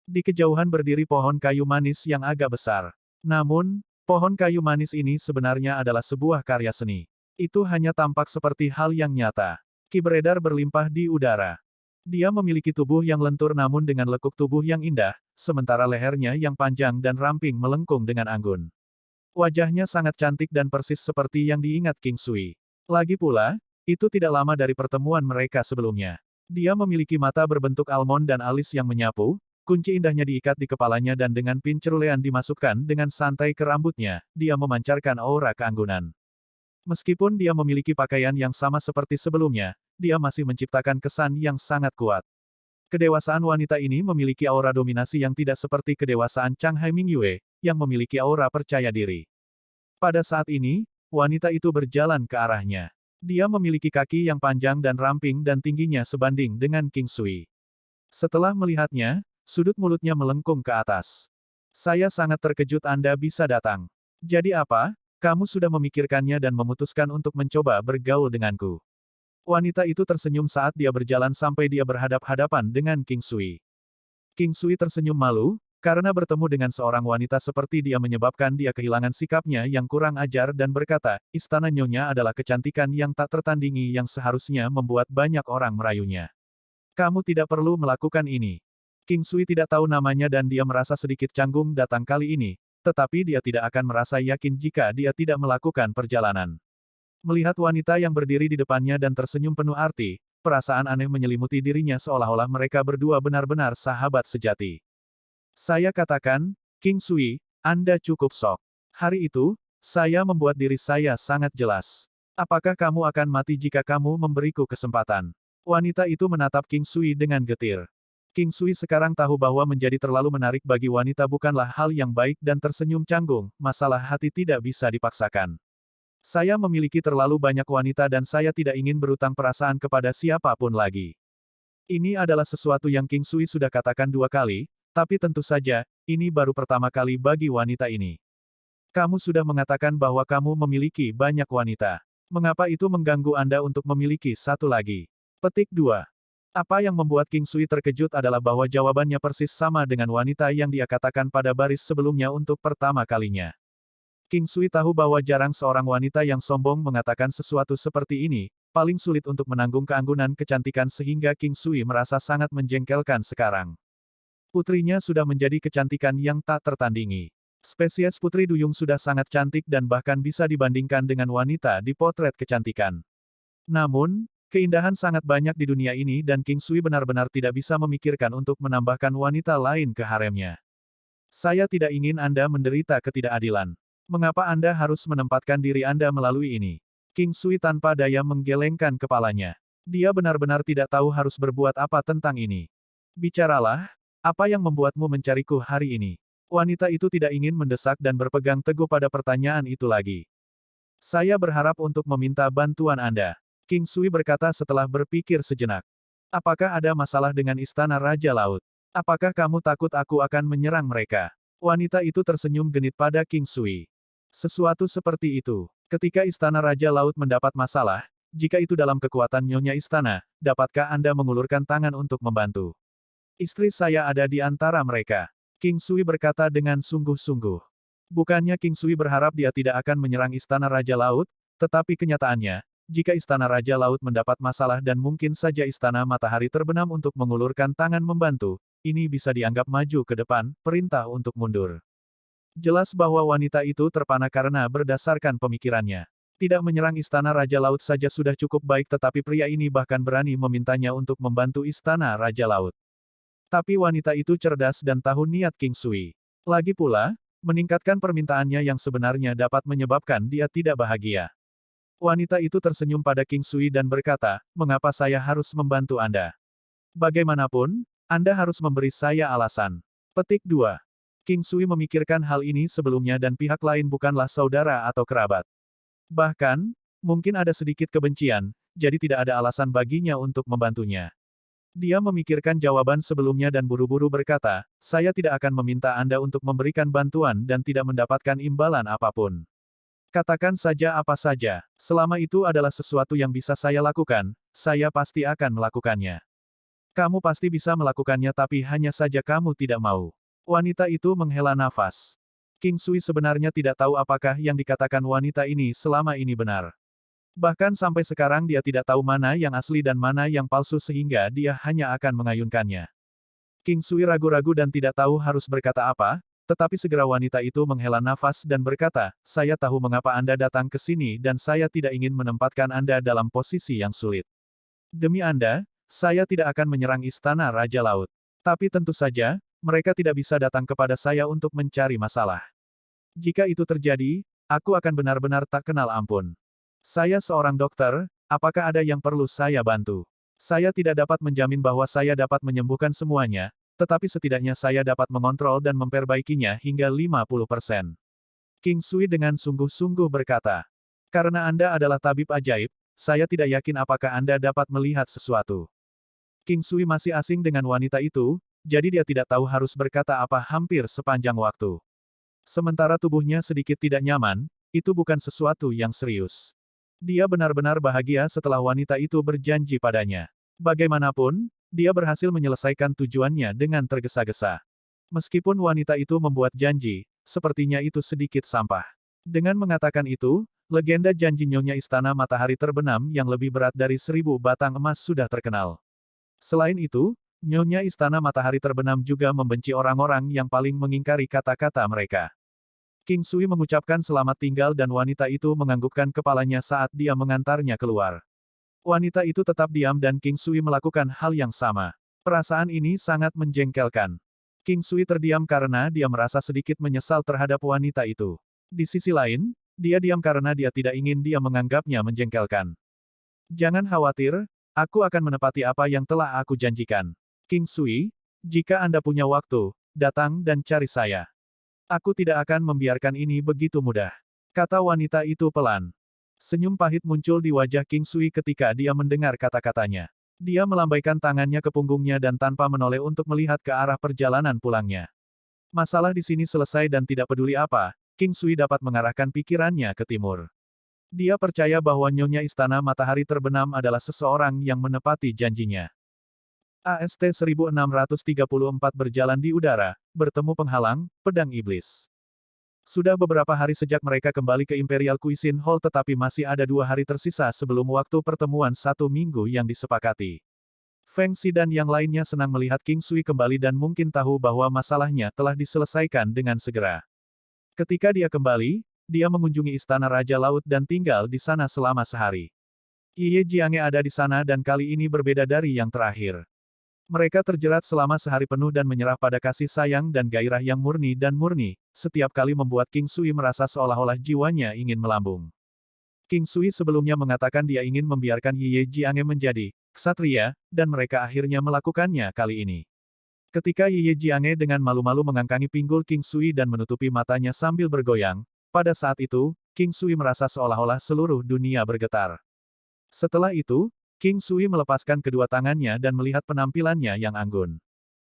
Di kejauhan berdiri pohon kayu manis yang agak besar. Namun, pohon kayu manis ini sebenarnya adalah sebuah karya seni. Itu hanya tampak seperti hal yang nyata. Ki beredar berlimpah di udara. Dia memiliki tubuh yang lentur namun dengan lekuk tubuh yang indah, sementara lehernya yang panjang dan ramping melengkung dengan anggun. Wajahnya sangat cantik dan persis seperti yang diingat King Sui. Lagi pula, itu tidak lama dari pertemuan mereka sebelumnya. Dia memiliki mata berbentuk almond dan alis yang menyapu, kunci indahnya diikat di kepalanya dan dengan pin cerulean dimasukkan dengan santai ke rambutnya, dia memancarkan aura keanggunan. Meskipun dia memiliki pakaian yang sama seperti sebelumnya, dia masih menciptakan kesan yang sangat kuat. Kedewasaan wanita ini memiliki aura dominasi yang tidak seperti kedewasaan Chang Hai Mingyue, yang memiliki aura percaya diri. Pada saat ini, wanita itu berjalan ke arahnya. Dia memiliki kaki yang panjang dan ramping dan tingginya sebanding dengan King Sui. Setelah melihatnya, sudut mulutnya melengkung ke atas. Saya sangat terkejut Anda bisa datang. Jadi apa? Kamu sudah memikirkannya dan memutuskan untuk mencoba bergaul denganku. Wanita itu tersenyum saat dia berjalan sampai dia berhadap-hadapan dengan King Sui. King Sui tersenyum malu, karena bertemu dengan seorang wanita seperti dia menyebabkan dia kehilangan sikapnya yang kurang ajar dan berkata, istana nyonya adalah kecantikan yang tak tertandingi yang seharusnya membuat banyak orang merayunya. Kamu tidak perlu melakukan ini. King Sui tidak tahu namanya dan dia merasa sedikit canggung datang kali ini, tetapi dia tidak akan merasa yakin jika dia tidak melakukan perjalanan. Melihat wanita yang berdiri di depannya dan tersenyum penuh arti, perasaan aneh menyelimuti dirinya seolah-olah mereka berdua benar-benar sahabat sejati. Saya katakan, King Sui, Anda cukup sok. Hari itu, saya membuat diri saya sangat jelas. Apakah kamu akan mati jika kamu memberiku kesempatan? Wanita itu menatap King Sui dengan getir. King Sui sekarang tahu bahwa menjadi terlalu menarik bagi wanita bukanlah hal yang baik dan tersenyum canggung, masalah hati tidak bisa dipaksakan. Saya memiliki terlalu banyak wanita dan saya tidak ingin berutang perasaan kepada siapapun lagi. Ini adalah sesuatu yang King Sui sudah katakan 2 kali, tapi tentu saja, ini baru pertama kali bagi wanita ini. Kamu sudah mengatakan bahwa kamu memiliki banyak wanita. Mengapa itu mengganggu Anda untuk memiliki satu lagi? Petik 2. Apa yang membuat King Sui terkejut adalah bahwa jawabannya persis sama dengan wanita yang dia katakan pada baris sebelumnya untuk pertama kalinya. King Sui tahu bahwa jarang seorang wanita yang sombong mengatakan sesuatu seperti ini, paling sulit untuk menanggung keanggunan kecantikan sehingga King Sui merasa sangat menjengkelkan sekarang. Putrinya sudah menjadi kecantikan yang tak tertandingi. Spesies putri duyung sudah sangat cantik dan bahkan bisa dibandingkan dengan wanita di potret kecantikan. Namun, keindahan sangat banyak di dunia ini dan King Sui benar-benar tidak bisa memikirkan untuk menambahkan wanita lain ke haremnya. Saya tidak ingin Anda menderita ketidakadilan. Mengapa Anda harus menempatkan diri Anda melalui ini? King Sui tanpa daya menggelengkan kepalanya. Dia benar-benar tidak tahu harus berbuat apa tentang ini. Bicaralah, apa yang membuatmu mencariku hari ini? Wanita itu tidak ingin mendesak dan berpegang teguh pada pertanyaan itu lagi. Saya berharap untuk meminta bantuan Anda. King Sui berkata setelah berpikir sejenak. Apakah ada masalah dengan Istana Raja Laut? Apakah kamu takut aku akan menyerang mereka? Wanita itu tersenyum genit pada King Sui. Sesuatu seperti itu. Ketika Istana Raja Laut mendapat masalah, jika itu dalam kekuatan Nyonya Istana, dapatkah Anda mengulurkan tangan untuk membantu? Istri saya ada di antara mereka. King Sui berkata dengan sungguh-sungguh. Bukannya King Sui berharap dia tidak akan menyerang Istana Raja Laut, tetapi kenyataannya, jika Istana Raja Laut mendapat masalah dan mungkin saja Istana Matahari terbenam untuk mengulurkan tangan membantu, ini bisa dianggap maju ke depan, perintah untuk mundur. Jelas bahwa wanita itu terpana karena berdasarkan pemikirannya. Tidak menyerang Istana Raja Laut saja sudah cukup baik tetapi pria ini bahkan berani memintanya untuk membantu Istana Raja Laut. Tapi wanita itu cerdas dan tahu niat King Sui. Lagi pula, meningkatkan permintaannya yang sebenarnya dapat menyebabkan dia tidak bahagia. Wanita itu tersenyum pada King Sui dan berkata, mengapa saya harus membantu Anda? Bagaimanapun, Anda harus memberi saya alasan. Petik 2. King Sui memikirkan hal ini sebelumnya dan pihak lain bukanlah saudara atau kerabat. Bahkan, mungkin ada sedikit kebencian, jadi tidak ada alasan baginya untuk membantunya. Dia memikirkan jawaban sebelumnya dan buru-buru berkata, saya tidak akan meminta Anda untuk memberikan bantuan dan tidak mendapatkan imbalan apapun. Katakan saja apa saja, selama itu adalah sesuatu yang bisa saya lakukan, saya pasti akan melakukannya. Kamu pasti bisa melakukannya tapi hanya saja kamu tidak mau. Wanita itu menghela nafas. King Sui sebenarnya tidak tahu apakah yang dikatakan wanita ini selama ini benar. Bahkan sampai sekarang dia tidak tahu mana yang asli dan mana yang palsu sehingga dia hanya akan mengayunkannya. King Sui ragu-ragu dan tidak tahu harus berkata apa, tetapi segera wanita itu menghela nafas dan berkata, saya tahu mengapa Anda datang ke sini dan saya tidak ingin menempatkan Anda dalam posisi yang sulit. Demi Anda, saya tidak akan menyerang Istana Raja Laut. Tapi tentu saja, mereka tidak bisa datang kepada saya untuk mencari masalah. Jika itu terjadi, aku akan benar-benar tak kenal ampun. Saya seorang dokter, apakah ada yang perlu saya bantu? Saya tidak dapat menjamin bahwa saya dapat menyembuhkan semuanya, tetapi setidaknya saya dapat mengontrol dan memperbaikinya hingga 50%. King Sui dengan sungguh-sungguh berkata. Karena Anda adalah tabib ajaib, saya tidak yakin apakah Anda dapat melihat sesuatu. King Sui masih asing dengan wanita itu, jadi dia tidak tahu harus berkata apa hampir sepanjang waktu. Sementara tubuhnya sedikit tidak nyaman, itu bukan sesuatu yang serius. Dia benar-benar bahagia setelah wanita itu berjanji padanya. Bagaimanapun, dia berhasil menyelesaikan tujuannya dengan tergesa-gesa. Meskipun wanita itu membuat janji, sepertinya itu sedikit sampah. Dengan mengatakan itu, legenda janji Nyonya Istana Matahari Terbenam yang lebih berat dari 1000 batang emas sudah terkenal. Selain itu, Nyonya Istana Matahari Terbenam juga membenci orang-orang yang paling mengingkari kata-kata mereka. King Sui mengucapkan selamat tinggal dan wanita itu menganggukkan kepalanya saat dia mengantarnya keluar. Wanita itu tetap diam dan King Sui melakukan hal yang sama. Perasaan ini sangat menjengkelkan. King Sui terdiam karena dia merasa sedikit menyesal terhadap wanita itu. Di sisi lain, dia diam karena dia tidak ingin dia menganggapnya menjengkelkan. Jangan khawatir, aku akan menepati apa yang telah aku janjikan. King Sui, jika Anda punya waktu, datang dan cari saya. Aku tidak akan membiarkan ini begitu mudah. Kata wanita itu pelan. Senyum pahit muncul di wajah King Sui ketika dia mendengar kata-katanya. Dia melambaikan tangannya ke punggungnya dan tanpa menoleh untuk melihat ke arah perjalanan pulangnya. Masalah di sini selesai dan tidak peduli apa, King Sui dapat mengarahkan pikirannya ke timur. Dia percaya bahwa Nyonya Istana Matahari Terbenam adalah seseorang yang menepati janjinya. AST 1634 berjalan di udara, bertemu penghalang, pedang iblis. Sudah beberapa hari sejak mereka kembali ke Imperial Cuisine Hall tetapi masih ada 2 hari tersisa sebelum waktu pertemuan 1 minggu yang disepakati. Feng Xi dan yang lainnya senang melihat King Sui kembali dan mungkin tahu bahwa masalahnya telah diselesaikan dengan segera. Ketika dia kembali, dia mengunjungi Istana Raja Laut dan tinggal di sana selama sehari. Ye Jiange ada di sana dan kali ini berbeda dari yang terakhir. Mereka terjerat selama sehari penuh dan menyerah pada kasih sayang dan gairah yang murni dan murni, setiap kali membuat King Sui merasa seolah-olah jiwanya ingin melambung. King Sui sebelumnya mengatakan dia ingin membiarkan Ye Jiange menjadi ksatria, dan mereka akhirnya melakukannya kali ini. Ketika Ye Jiange dengan malu-malu mengangkangi pinggul King Sui dan menutupi matanya sambil bergoyang, pada saat itu, King Sui merasa seolah-olah seluruh dunia bergetar. Setelah itu, King Sui melepaskan kedua tangannya dan melihat penampilannya yang anggun.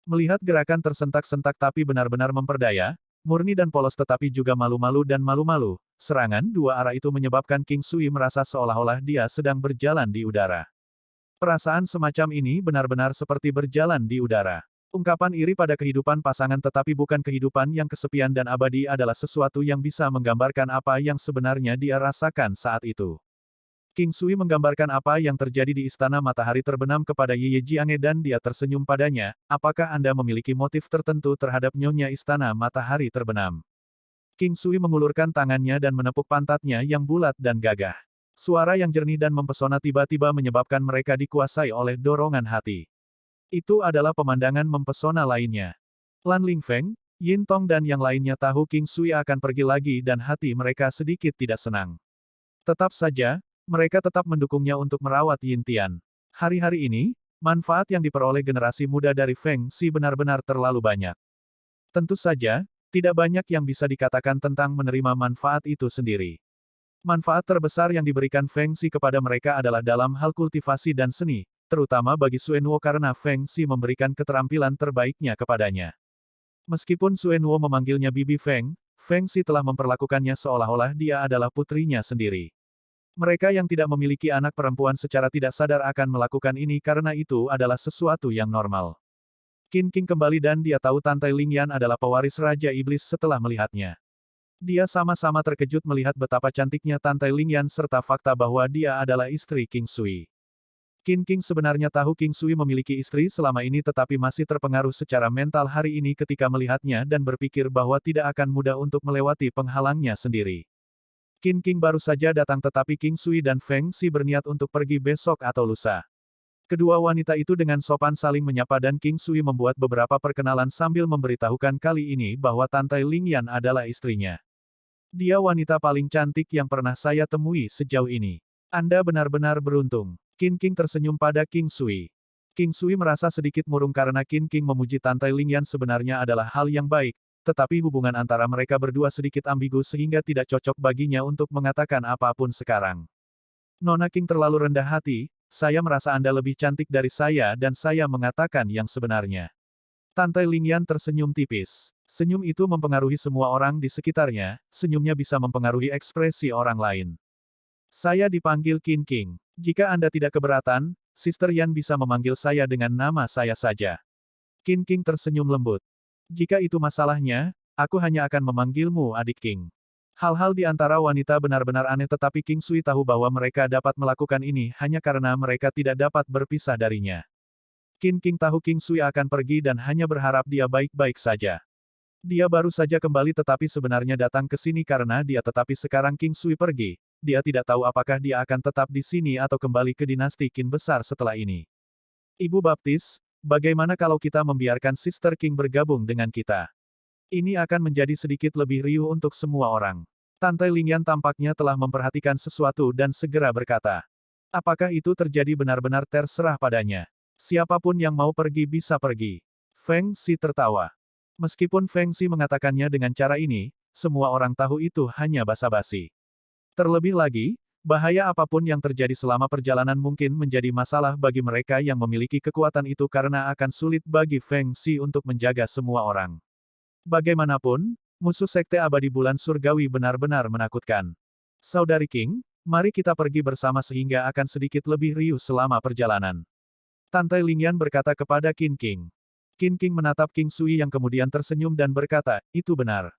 Melihat gerakan tersentak-sentak tapi benar-benar memperdaya, murni dan polos tetapi juga malu-malu dan malu-malu, serangan dua arah itu menyebabkan King Sui merasa seolah-olah dia sedang berjalan di udara. Perasaan semacam ini benar-benar seperti berjalan di udara. Ungkapan iri pada kehidupan pasangan tetapi bukan kehidupan yang kesepian dan abadi adalah sesuatu yang bisa menggambarkan apa yang sebenarnya dia rasakan saat itu. King Sui menggambarkan apa yang terjadi di Istana Matahari Terbenam kepada Ye Jiange dan dia tersenyum padanya, apakah Anda memiliki motif tertentu terhadap Nyonya Istana Matahari Terbenam? King Sui mengulurkan tangannya dan menepuk pantatnya yang bulat dan gagah. Suara yang jernih dan mempesona tiba-tiba menyebabkan mereka dikuasai oleh dorongan hati. Itu adalah pemandangan mempesona lainnya. Lan Lingfeng, Yin Tong dan yang lainnya tahu King Sui akan pergi lagi dan hati mereka sedikit tidak senang. Tetap saja, mereka tetap mendukungnya untuk merawat Yin Tian. Hari-hari ini, manfaat yang diperoleh generasi muda dari Feng Xi benar-benar terlalu banyak. Tentu saja, tidak banyak yang bisa dikatakan tentang menerima manfaat itu sendiri. Manfaat terbesar yang diberikan Feng Xi kepada mereka adalah dalam hal kultivasi dan seni, terutama bagi Xuanwo karena Feng Xi memberikan keterampilan terbaiknya kepadanya. Meskipun Xuanwo memanggilnya Bibi Feng, Feng Xi telah memperlakukannya seolah-olah dia adalah putrinya sendiri. Mereka yang tidak memiliki anak perempuan secara tidak sadar akan melakukan ini karena itu adalah sesuatu yang normal. Qin King kembali dan dia tahu Tante Lingyan adalah pewaris Raja Iblis setelah melihatnya. Dia sama-sama terkejut melihat betapa cantiknya Tante Lingyan serta fakta bahwa dia adalah istri King Sui. Qin King sebenarnya tahu King Sui memiliki istri selama ini tetapi masih terpengaruh secara mental hari ini ketika melihatnya dan berpikir bahwa tidak akan mudah untuk melewati penghalangnya sendiri. Qin King baru saja datang tetapi King Sui dan Feng Xi berniat untuk pergi besok atau lusa. Kedua wanita itu dengan sopan saling menyapa dan King Sui membuat beberapa perkenalan sambil memberitahukan kali ini bahwa Tante Lingyan adalah istrinya. Dia wanita paling cantik yang pernah saya temui sejauh ini. Anda benar-benar beruntung. Qin King tersenyum pada King Sui. King Sui merasa sedikit murung karena Qin King memuji Tante Lingyan sebenarnya adalah hal yang baik, tetapi hubungan antara mereka berdua sedikit ambigu sehingga tidak cocok baginya untuk mengatakan apapun sekarang. Nona King terlalu rendah hati, saya merasa Anda lebih cantik dari saya dan saya mengatakan yang sebenarnya. Tante Lingyan tersenyum tipis. Senyum itu mempengaruhi semua orang di sekitarnya, senyumnya bisa mempengaruhi ekspresi orang lain. Saya dipanggil Qin King. Jika Anda tidak keberatan, Sister Yan bisa memanggil saya dengan nama saya saja. Qin King tersenyum lembut. Jika itu masalahnya, aku hanya akan memanggilmu adik King. Hal-hal di antara wanita benar-benar aneh tetapi King Sui tahu bahwa mereka dapat melakukan ini hanya karena mereka tidak dapat berpisah darinya. Qin King tahu King Sui akan pergi dan hanya berharap dia baik-baik saja. Dia baru saja kembali tetapi sebenarnya datang ke sini karena dia tetapi sekarang King Sui pergi. Dia tidak tahu apakah dia akan tetap di sini atau kembali ke dinasti Qin besar setelah ini. Ibu Baptis, bagaimana kalau kita membiarkan Sister King bergabung dengan kita? Ini akan menjadi sedikit lebih riuh untuk semua orang. Tante Lingyan tampaknya telah memperhatikan sesuatu dan segera berkata. Apakah itu terjadi benar-benar terserah padanya? Siapapun yang mau pergi bisa pergi. Feng Xi tertawa. Meskipun Feng Xi mengatakannya dengan cara ini, semua orang tahu itu hanya basa-basi. Terlebih lagi, bahaya apapun yang terjadi selama perjalanan mungkin menjadi masalah bagi mereka yang memiliki kekuatan itu karena akan sulit bagi Feng Xi untuk menjaga semua orang. Bagaimanapun, musuh Sekte Abadi Bulan Surgawi benar-benar menakutkan. Saudari King, mari kita pergi bersama sehingga akan sedikit lebih riuh selama perjalanan. Tante Lingyan berkata kepada Qin King. Qin King menatap King Sui yang kemudian tersenyum dan berkata, itu benar.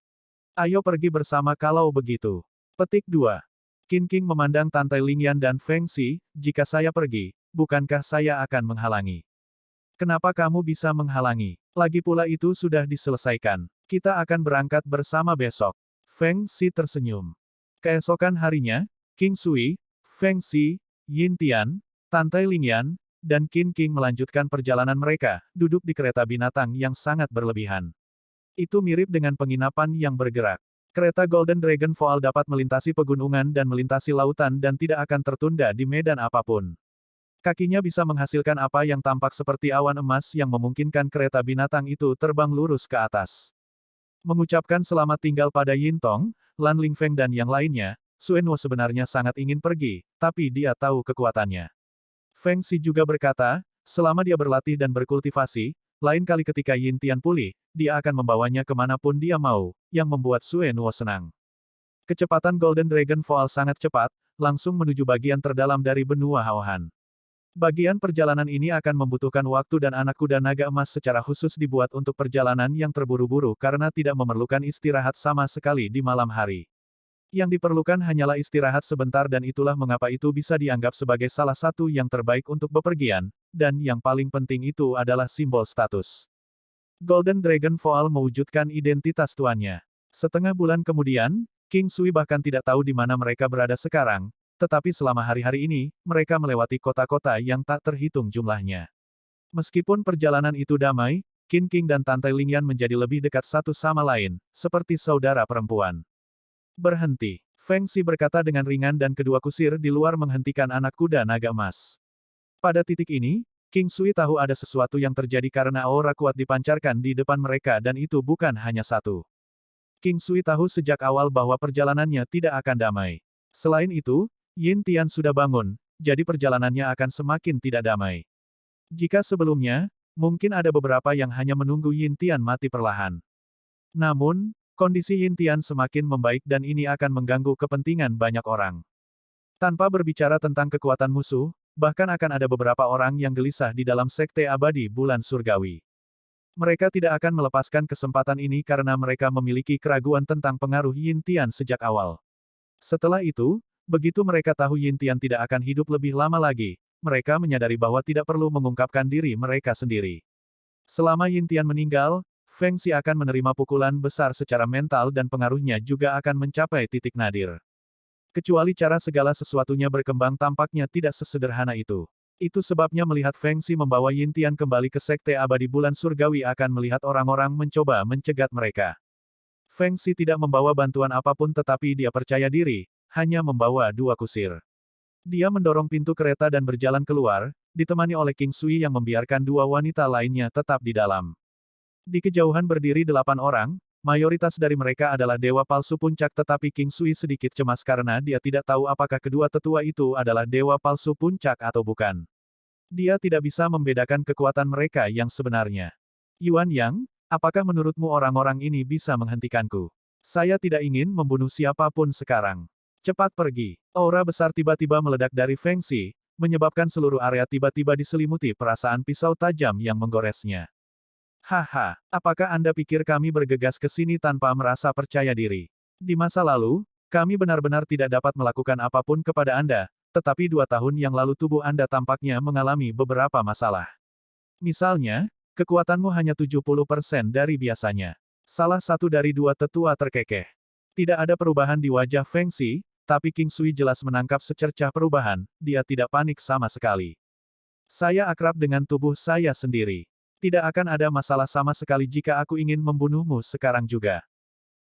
Ayo pergi bersama kalau begitu. Petik 2. Qin King memandang Tante Lingyan dan Feng Xi, jika saya pergi, bukankah saya akan menghalangi? Kenapa kamu bisa menghalangi? Lagi pula itu sudah diselesaikan. Kita akan berangkat bersama besok. Feng Xi tersenyum. Keesokan harinya, King Sui, Feng Xi, Yin Tian, Tante Lingyan, dan Qin King melanjutkan perjalanan mereka, duduk di kereta binatang yang sangat berlebihan. Itu mirip dengan penginapan yang bergerak. Kereta Golden Dragon Voal dapat melintasi pegunungan dan melintasi lautan dan tidak akan tertunda di medan apapun. Kakinya bisa menghasilkan apa yang tampak seperti awan emas yang memungkinkan kereta binatang itu terbang lurus ke atas. Mengucapkan selamat tinggal pada Yin Tong, Lan Lingfeng dan yang lainnya, Suenwo sebenarnya sangat ingin pergi, tapi dia tahu kekuatannya. Feng Xi juga berkata, selama dia berlatih dan berkultivasi, lain kali ketika Yin Tian pulih, dia akan membawanya kemanapun dia mau, yang membuat Suenwo senang. Kecepatan Golden Dragon Voal sangat cepat, langsung menuju bagian terdalam dari benua Haohan. Bagian perjalanan ini akan membutuhkan waktu dan anak kuda naga emas secara khusus dibuat untuk perjalanan yang terburu-buru karena tidak memerlukan istirahat sama sekali di malam hari. Yang diperlukan hanyalah istirahat sebentar dan itulah mengapa itu bisa dianggap sebagai salah satu yang terbaik untuk bepergian, dan yang paling penting itu adalah simbol status. Golden Dragon Voal mewujudkan identitas tuannya. Setengah bulan kemudian, King Sui bahkan tidak tahu di mana mereka berada sekarang, tetapi selama hari-hari ini, mereka melewati kota-kota yang tak terhitung jumlahnya. Meskipun perjalanan itu damai, Qin King dan Tante Lingyan menjadi lebih dekat satu sama lain, seperti saudara perempuan. Berhenti. Feng Xi berkata dengan ringan dan kedua kusir di luar menghentikan anak kuda naga emas. Pada titik ini, King Sui tahu ada sesuatu yang terjadi karena aura kuat dipancarkan di depan mereka dan itu bukan hanya satu. King Sui tahu sejak awal bahwa perjalanannya tidak akan damai. Selain itu, Yin Tian sudah bangun, jadi perjalanannya akan semakin tidak damai. Jika sebelumnya, mungkin ada beberapa yang hanya menunggu Yin Tian mati perlahan. Namun, kondisi Yin Tian semakin membaik dan ini akan mengganggu kepentingan banyak orang. Tanpa berbicara tentang kekuatan musuh, bahkan akan ada beberapa orang yang gelisah di dalam Sekte Abadi Bulan Surgawi. Mereka tidak akan melepaskan kesempatan ini karena mereka memiliki keraguan tentang pengaruh Yin Tian sejak awal. Setelah itu, begitu mereka tahu Yin Tian tidak akan hidup lebih lama lagi, mereka menyadari bahwa tidak perlu mengungkapkan diri mereka sendiri. Selama Yin Tian meninggal, Feng Xi akan menerima pukulan besar secara mental dan pengaruhnya juga akan mencapai titik nadir. Kecuali cara segala sesuatunya berkembang tampaknya tidak sesederhana itu. Itu sebabnya melihat Feng Xi membawa Yin Tian kembali ke Sekte Abadi Bulan Surgawi akan melihat orang-orang mencoba mencegat mereka. Feng Xi tidak membawa bantuan apapun tetapi dia percaya diri, hanya membawa dua kusir. Dia mendorong pintu kereta dan berjalan keluar, ditemani oleh King Sui yang membiarkan dua wanita lainnya tetap di dalam. Di kejauhan berdiri 8 orang, Mayoritas dari mereka adalah dewa palsu puncak tetapi King Sui sedikit cemas karena dia tidak tahu apakah kedua tetua itu adalah dewa palsu puncak atau bukan. Dia tidak bisa membedakan kekuatan mereka yang sebenarnya. Yuan Yang, apakah menurutmu orang-orang ini bisa menghentikanku? Saya tidak ingin membunuh siapapun sekarang. Cepat pergi. Aura besar tiba-tiba meledak dari Feng Xi, menyebabkan seluruh area tiba-tiba diselimuti perasaan pisau tajam yang menggoresnya. Haha, apakah Anda pikir kami bergegas ke sini tanpa merasa percaya diri? Di masa lalu, kami benar-benar tidak dapat melakukan apapun kepada Anda, tetapi 2 tahun yang lalu tubuh Anda tampaknya mengalami beberapa masalah. Misalnya, kekuatanmu hanya 70% dari biasanya. Salah satu dari 2 tetua terkekeh. Tidak ada perubahan di wajah Feng Xi, tapi King Sui jelas menangkap secercah perubahan, dia tidak panik sama sekali. Saya akrab dengan tubuh saya sendiri. Tidak akan ada masalah sama sekali jika aku ingin membunuhmu sekarang juga.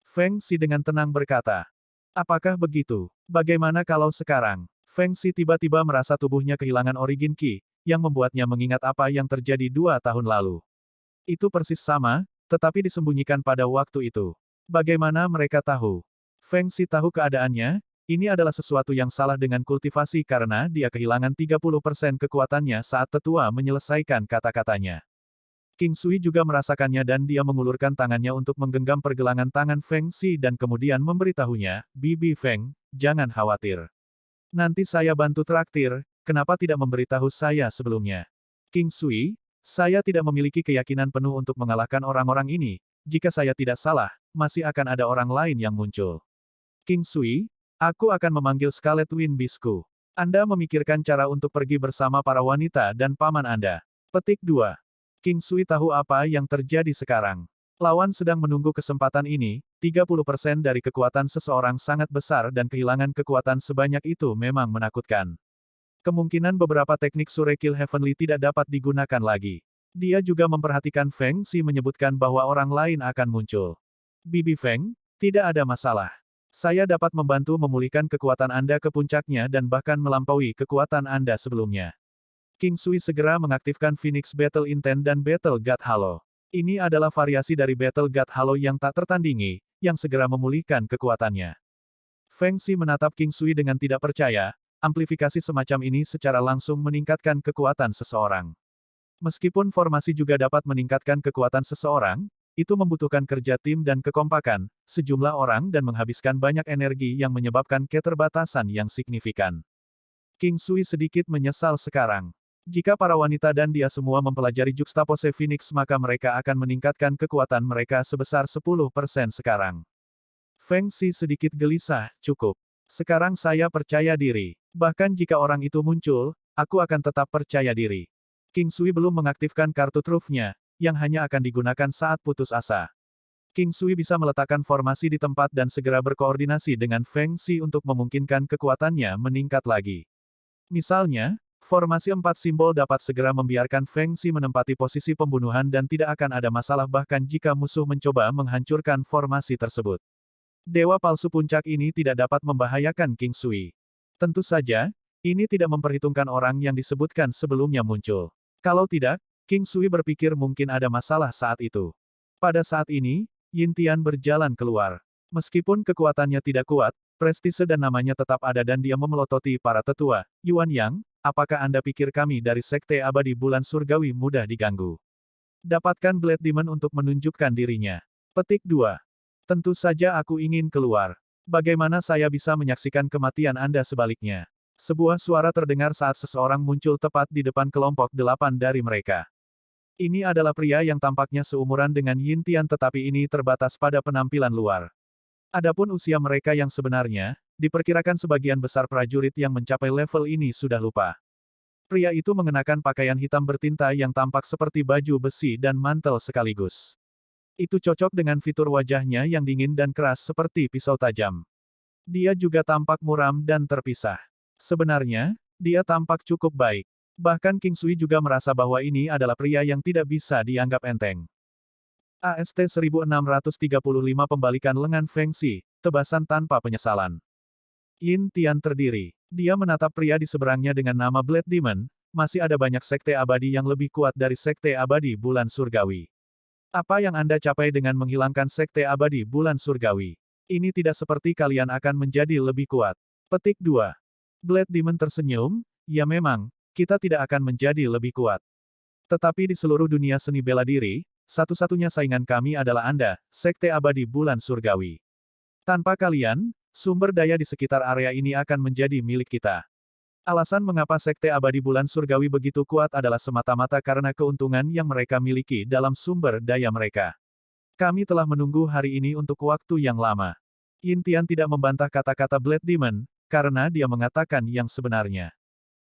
Feng Xi dengan tenang berkata. Apakah begitu? Bagaimana kalau sekarang? Feng Xi tiba-tiba merasa tubuhnya kehilangan origin Qi, yang membuatnya mengingat apa yang terjadi 2 tahun lalu. Itu persis sama, tetapi disembunyikan pada waktu itu. Bagaimana mereka tahu? Feng Xi tahu keadaannya, ini adalah sesuatu yang salah dengan kultivasi karena dia kehilangan 30% kekuatannya saat tetua menyelesaikan kata-katanya. King Sui juga merasakannya dan dia mengulurkan tangannya untuk menggenggam pergelangan tangan Feng Xi dan kemudian memberitahunya, Bibi Feng, jangan khawatir. Nanti saya bantu traktir, kenapa tidak memberitahu saya sebelumnya? King Sui, saya tidak memiliki keyakinan penuh untuk mengalahkan orang-orang ini, jika saya tidak salah, masih akan ada orang lain yang muncul. King Sui, aku akan memanggil Scarlet Wind Bisku. Anda memikirkan cara untuk pergi bersama para wanita dan paman Anda. Petik 2. King Sui tahu apa yang terjadi sekarang. Lawan sedang menunggu kesempatan ini, 30% dari kekuatan seseorang sangat besar dan kehilangan kekuatan sebanyak itu memang menakutkan. Kemungkinan beberapa teknik Surekil Heavenly tidak dapat digunakan lagi. Dia juga memperhatikan Feng Xi menyebutkan bahwa orang lain akan muncul. Bibi Feng, tidak ada masalah. Saya dapat membantu memulihkan kekuatan Anda ke puncaknya dan bahkan melampaui kekuatan Anda sebelumnya. King Sui segera mengaktifkan Phoenix Battle Intent dan Battle God Halo. Ini adalah variasi dari Battle God Halo yang tak tertandingi, yang segera memulihkan kekuatannya. Feng Xi menatap King Sui dengan tidak percaya, amplifikasi semacam ini secara langsung meningkatkan kekuatan seseorang. Meskipun formasi juga dapat meningkatkan kekuatan seseorang, itu membutuhkan kerja tim dan kekompakan, sejumlah orang dan menghabiskan banyak energi yang menyebabkan keterbatasan yang signifikan. King Sui sedikit menyesal sekarang. Jika para wanita dan dia semua mempelajari juxtapose Phoenix maka mereka akan meningkatkan kekuatan mereka sebesar 10% sekarang. Feng Xi sedikit gelisah, cukup. Sekarang saya percaya diri. Bahkan jika orang itu muncul, aku akan tetap percaya diri. King Sui belum mengaktifkan kartu truf-nya, yang hanya akan digunakan saat putus asa. King Sui bisa meletakkan formasi di tempat dan segera berkoordinasi dengan Feng Xi untuk memungkinkan kekuatannya meningkat lagi. Misalnya, formasi 4 simbol dapat segera membiarkan Feng Xi menempati posisi pembunuhan dan tidak akan ada masalah bahkan jika musuh mencoba menghancurkan formasi tersebut. Dewa palsu puncak ini tidak dapat membahayakan King Sui. Tentu saja, ini tidak memperhitungkan orang yang disebutkan sebelumnya muncul. Kalau tidak, King Sui berpikir mungkin ada masalah saat itu. Pada saat ini, Yin Tian berjalan keluar. Meskipun kekuatannya tidak kuat, prestise dan namanya tetap ada dan dia memelototi para tetua. Yuan Yang, apakah Anda pikir kami dari Sekte Abadi Bulan Surgawi mudah diganggu? Dapatkan Blade Demon untuk menunjukkan dirinya. Petik 2. Tentu saja aku ingin keluar. Bagaimana saya bisa menyaksikan kematian Anda sebaliknya? Sebuah suara terdengar saat seseorang muncul tepat di depan kelompok 8 dari mereka. Ini adalah pria yang tampaknya seumuran dengan Yin Tian tetapi ini terbatas pada penampilan luar. Adapun usia mereka yang sebenarnya, diperkirakan sebagian besar prajurit yang mencapai level ini sudah lupa. Pria itu mengenakan pakaian hitam bertinta yang tampak seperti baju besi dan mantel sekaligus. Itu cocok dengan fitur wajahnya yang dingin dan keras seperti pisau tajam. Dia juga tampak muram dan terpisah. Sebenarnya, dia tampak cukup baik. Bahkan King Sui juga merasa bahwa ini adalah pria yang tidak bisa dianggap enteng. AST 1635 Pembalikan lengan Feng Xi, tebasan tanpa penyesalan. Yin Tian terdiri. Dia menatap pria di seberangnya dengan nama Blade Demon, masih ada banyak sekte abadi yang lebih kuat dari sekte abadi bulan surgawi. Apa yang Anda capai dengan menghilangkan Sekte Abadi Bulan Surgawi? Ini tidak seperti kalian akan menjadi lebih kuat. Petik 2. Blade Demon tersenyum, ya memang, kita tidak akan menjadi lebih kuat. Tetapi di seluruh dunia seni bela diri, satu-satunya saingan kami adalah Anda, Sekte Abadi Bulan Surgawi. Tanpa kalian, sumber daya di sekitar area ini akan menjadi milik kita. Alasan mengapa Sekte Abadi Bulan Surgawi begitu kuat adalah semata-mata karena keuntungan yang mereka miliki dalam sumber daya mereka. Kami telah menunggu hari ini untuk waktu yang lama. Yin Tian tidak membantah kata-kata Blade Demon, karena dia mengatakan yang sebenarnya.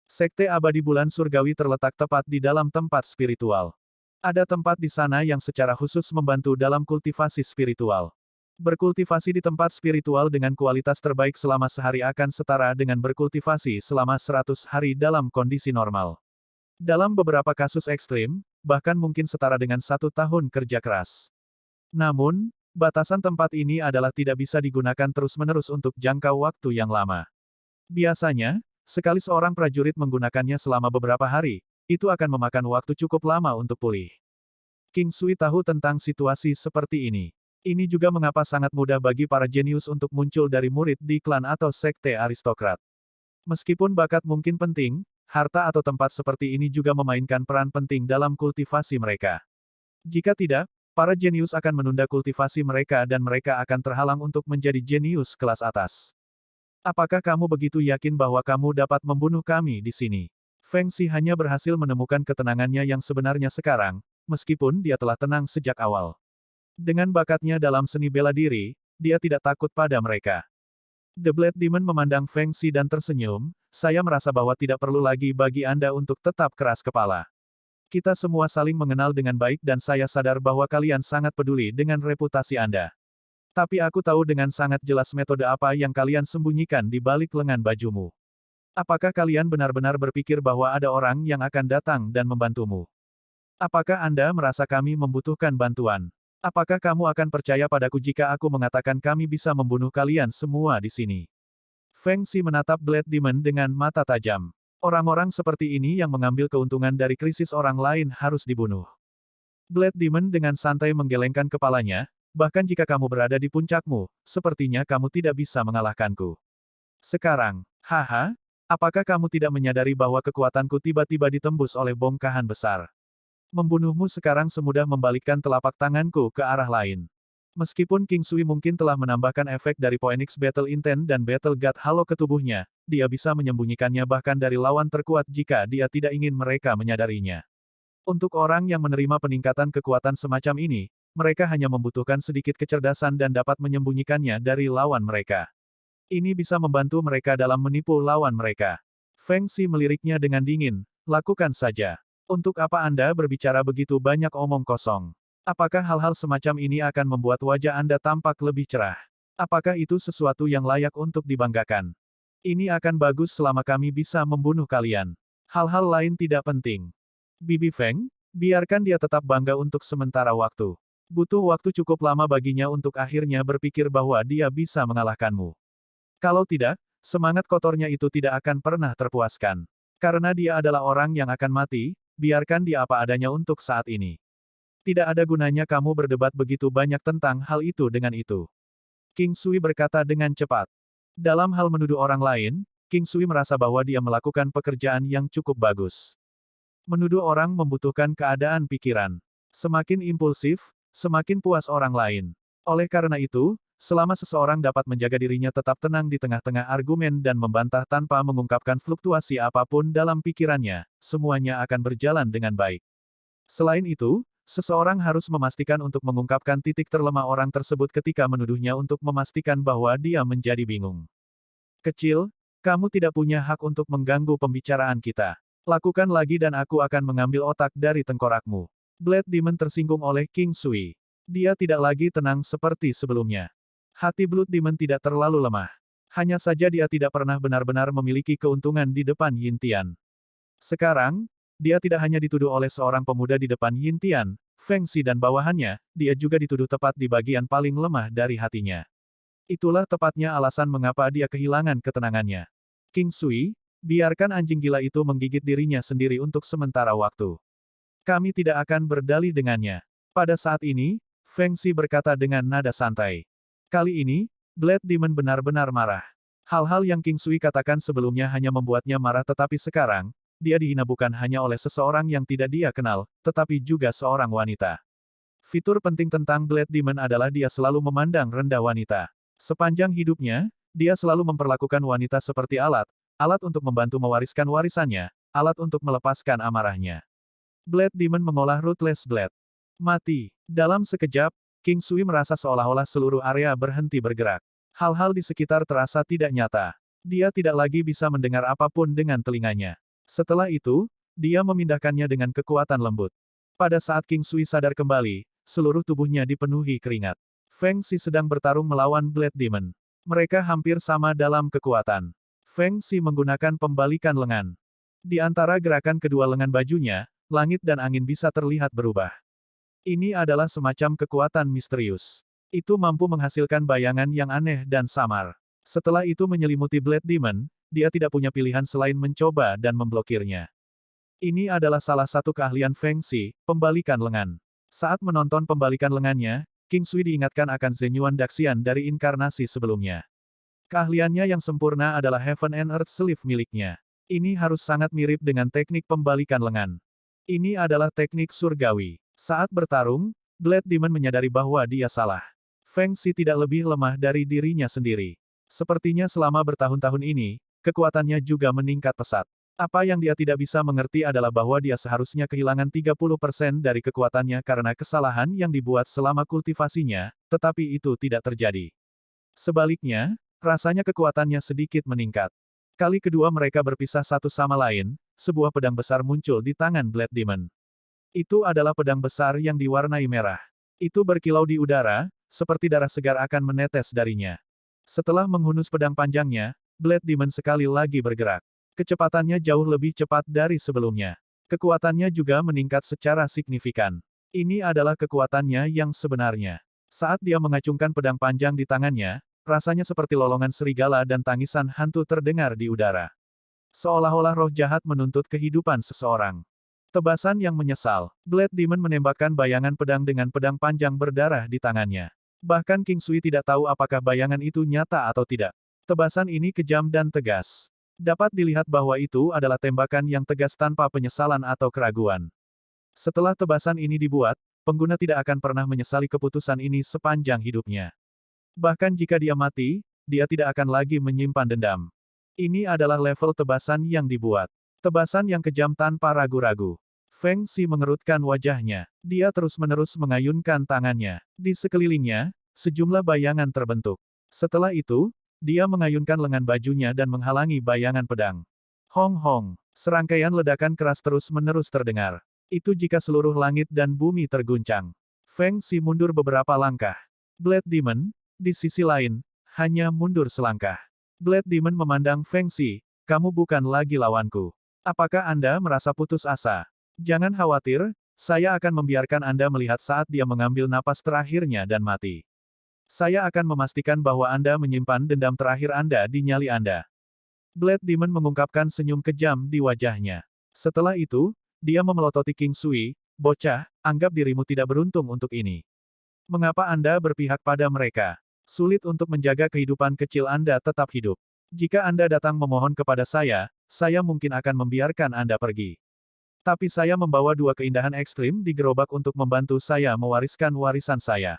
Sekte Abadi Bulan Surgawi terletak tepat di dalam tempat spiritual. Ada tempat di sana yang secara khusus membantu dalam kultivasi spiritual. Berkultivasi di tempat spiritual dengan kualitas terbaik selama sehari akan setara dengan berkultivasi selama 100 hari dalam kondisi normal. Dalam beberapa kasus ekstrim, bahkan mungkin setara dengan 1 tahun kerja keras. Namun, batasan tempat ini adalah tidak bisa digunakan terus-menerus untuk jangka waktu yang lama. Biasanya, sekali seorang prajurit menggunakannya selama beberapa hari, itu akan memakan waktu cukup lama untuk pulih. King Sui tahu tentang situasi seperti ini. Ini juga mengapa sangat mudah bagi para jenius untuk muncul dari murid di klan atau sekte aristokrat. Meskipun bakat mungkin penting, harta atau tempat seperti ini juga memainkan peran penting dalam kultivasi mereka. Jika tidak, para jenius akan menunda kultivasi mereka dan mereka akan terhalang untuk menjadi jenius kelas atas. Apakah kamu begitu yakin bahwa kamu dapat membunuh kami di sini? Feng Xi hanya berhasil menemukan ketenangannya yang sebenarnya sekarang, meskipun dia telah tenang sejak awal. Dengan bakatnya dalam seni bela diri, dia tidak takut pada mereka. The Blade Demon memandang Feng Xi dan tersenyum, saya merasa bahwa tidak perlu lagi bagi Anda untuk tetap keras kepala. Kita semua saling mengenal dengan baik dan saya sadar bahwa kalian sangat peduli dengan reputasi Anda. Tapi aku tahu dengan sangat jelas metode apa yang kalian sembunyikan di balik lengan bajumu. Apakah kalian benar-benar berpikir bahwa ada orang yang akan datang dan membantumu? Apakah Anda merasa kami membutuhkan bantuan? Apakah kamu akan percaya padaku jika aku mengatakan kami bisa membunuh kalian semua di sini? Feng Xi menatap Blade Demon dengan mata tajam. Orang-orang seperti ini yang mengambil keuntungan dari krisis orang lain harus dibunuh. Blade Demon dengan santai menggelengkan kepalanya, bahkan jika kamu berada di puncakmu, sepertinya kamu tidak bisa mengalahkanku. Sekarang, haha, apakah kamu tidak menyadari bahwa kekuatanku tiba-tiba ditembus oleh bongkahan besar? Membunuhmu sekarang semudah membalikkan telapak tanganku ke arah lain. Meskipun King Sui mungkin telah menambahkan efek dari Phoenix Battle Intent dan Battle God Halo ke tubuhnya, dia bisa menyembunyikannya bahkan dari lawan terkuat jika dia tidak ingin mereka menyadarinya. Untuk orang yang menerima peningkatan kekuatan semacam ini, mereka hanya membutuhkan sedikit kecerdasan dan dapat menyembunyikannya dari lawan mereka. Ini bisa membantu mereka dalam menipu lawan mereka. Feng Xi meliriknya dengan dingin, lakukan saja. Untuk apa Anda berbicara begitu banyak omong kosong? Apakah hal-hal semacam ini akan membuat wajah Anda tampak lebih cerah? Apakah itu sesuatu yang layak untuk dibanggakan? Ini akan bagus selama kami bisa membunuh kalian. Hal-hal lain tidak penting. Bibi Feng, biarkan dia tetap bangga untuk sementara waktu. Butuh waktu cukup lama baginya untuk akhirnya berpikir bahwa dia bisa mengalahkanmu. Kalau tidak, semangat kotornya itu tidak akan pernah terpuaskan. Karena dia adalah orang yang akan mati, biarkan dia apa adanya untuk saat ini. Tidak ada gunanya kamu berdebat begitu banyak tentang hal itu dengan itu. King Sui berkata dengan cepat. Dalam hal menuduh orang lain, King Sui merasa bahwa dia melakukan pekerjaan yang cukup bagus. Menuduh orang membutuhkan keadaan pikiran. Semakin impulsif, semakin puas orang lain. Oleh karena itu, selama seseorang dapat menjaga dirinya tetap tenang di tengah-tengah argumen dan membantah tanpa mengungkapkan fluktuasi apapun dalam pikirannya, semuanya akan berjalan dengan baik. Selain itu, seseorang harus memastikan untuk mengungkapkan titik terlemah orang tersebut ketika menuduhnya untuk memastikan bahwa dia menjadi bingung. Kecil, kamu tidak punya hak untuk mengganggu pembicaraan kita. Lakukan lagi dan aku akan mengambil otak dari tengkorakmu. Blade Demon tersinggung oleh King Sui. Dia tidak lagi tenang seperti sebelumnya. Hati Blood Demon tidak terlalu lemah. Hanya saja dia tidak pernah benar-benar memiliki keuntungan di depan Yin Tian. Sekarang, dia tidak hanya dituduh oleh seorang pemuda di depan Yin Tian, Feng Xi dan bawahannya, dia juga dituduh tepat di bagian paling lemah dari hatinya. Itulah tepatnya alasan mengapa dia kehilangan ketenangannya. King Sui, biarkan anjing gila itu menggigit dirinya sendiri untuk sementara waktu. Kami tidak akan berdalih dengannya. Pada saat ini, Feng Xi berkata dengan nada santai. Kali ini, Blade Demon benar-benar marah. Hal-hal yang King Sui katakan sebelumnya hanya membuatnya marah, tetapi sekarang, dia dihina bukan hanya oleh seseorang yang tidak dia kenal, tetapi juga seorang wanita. Fitur penting tentang Blade Demon adalah dia selalu memandang rendah wanita. Sepanjang hidupnya, dia selalu memperlakukan wanita seperti alat, alat untuk membantu mewariskan warisannya, alat untuk melepaskan amarahnya. Blade Demon mengolah Ruthless Blade. Mati. Dalam sekejap, King Sui merasa seolah-olah seluruh area berhenti bergerak. Hal-hal di sekitar terasa tidak nyata. Dia tidak lagi bisa mendengar apapun dengan telinganya. Setelah itu, dia memindahkannya dengan kekuatan lembut. Pada saat King Sui sadar kembali, seluruh tubuhnya dipenuhi keringat. Feng Xi sedang bertarung melawan Blade Demon. Mereka hampir sama dalam kekuatan. Feng Xi menggunakan pembalikan lengan. Di antara gerakan kedua lengan bajunya, langit dan angin bisa terlihat berubah. Ini adalah semacam kekuatan misterius. Itu mampu menghasilkan bayangan yang aneh dan samar. Setelah itu menyelimuti Blade Demon, dia tidak punya pilihan selain mencoba dan memblokirnya. Ini adalah salah satu keahlian Feng Xi, pembalikan lengan. Saat menonton pembalikan lengannya, King Sui diingatkan akan Zenyuan Daxian dari inkarnasi sebelumnya. Keahliannya yang sempurna adalah Heaven and Earth Sleeve miliknya. Ini harus sangat mirip dengan teknik pembalikan lengan. Ini adalah teknik surgawi. Saat bertarung, Blade Demon menyadari bahwa dia salah. Feng Xi tidak lebih lemah dari dirinya sendiri. Sepertinya selama bertahun-tahun ini, kekuatannya juga meningkat pesat. Apa yang dia tidak bisa mengerti adalah bahwa dia seharusnya kehilangan 30% dari kekuatannya karena kesalahan yang dibuat selama kultivasinya, tetapi itu tidak terjadi. Sebaliknya, rasanya kekuatannya sedikit meningkat. Kali kedua mereka berpisah satu sama lain, sebuah pedang besar muncul di tangan Blade Demon. Itu adalah pedang besar yang diwarnai merah. Itu berkilau di udara, seperti darah segar akan menetes darinya. Setelah menghunus pedang panjangnya, Blade Demon sekali lagi bergerak. Kecepatannya jauh lebih cepat dari sebelumnya. Kekuatannya juga meningkat secara signifikan. Ini adalah kekuatannya yang sebenarnya. Saat dia mengacungkan pedang panjang di tangannya, rasanya seperti lolongan serigala dan tangisan hantu terdengar di udara. Seolah-olah roh jahat menuntut kehidupan seseorang. Tebasan yang menyesal. Blade Demon menembakkan bayangan pedang dengan pedang panjang berdarah di tangannya. Bahkan King Sui tidak tahu apakah bayangan itu nyata atau tidak. Tebasan ini kejam dan tegas. Dapat dilihat bahwa itu adalah tembakan yang tegas tanpa penyesalan atau keraguan. Setelah tebasan ini dibuat, pengguna tidak akan pernah menyesali keputusan ini sepanjang hidupnya. Bahkan jika dia mati, dia tidak akan lagi menyimpan dendam. Ini adalah level tebasan yang dibuat. Tebasan yang kejam tanpa ragu-ragu. Feng Xi mengerutkan wajahnya. Dia terus-menerus mengayunkan tangannya. Di sekelilingnya, sejumlah bayangan terbentuk. Setelah itu, dia mengayunkan lengan bajunya dan menghalangi bayangan pedang. Hong Hong. Serangkaian ledakan keras terus-menerus terdengar. Itu jika seluruh langit dan bumi terguncang. Feng Xi mundur beberapa langkah. Blade Demon, di sisi lain, hanya mundur selangkah. Blade Demon memandang Feng Xi, kamu bukan lagi lawanku. Apakah Anda merasa putus asa? Jangan khawatir, saya akan membiarkan Anda melihat saat dia mengambil napas terakhirnya dan mati. Saya akan memastikan bahwa Anda menyimpan dendam terakhir Anda di nyali Anda. Blade Demon mengungkapkan senyum kejam di wajahnya. Setelah itu, dia memelototi King Sui, bocah, anggap dirimu tidak beruntung untuk ini. Mengapa Anda berpihak pada mereka? Sulit untuk menjaga kehidupan kecil Anda tetap hidup. Jika Anda datang memohon kepada saya mungkin akan membiarkan Anda pergi. Tapi saya membawa dua keindahan ekstrim di gerobak untuk membantu saya mewariskan warisan saya.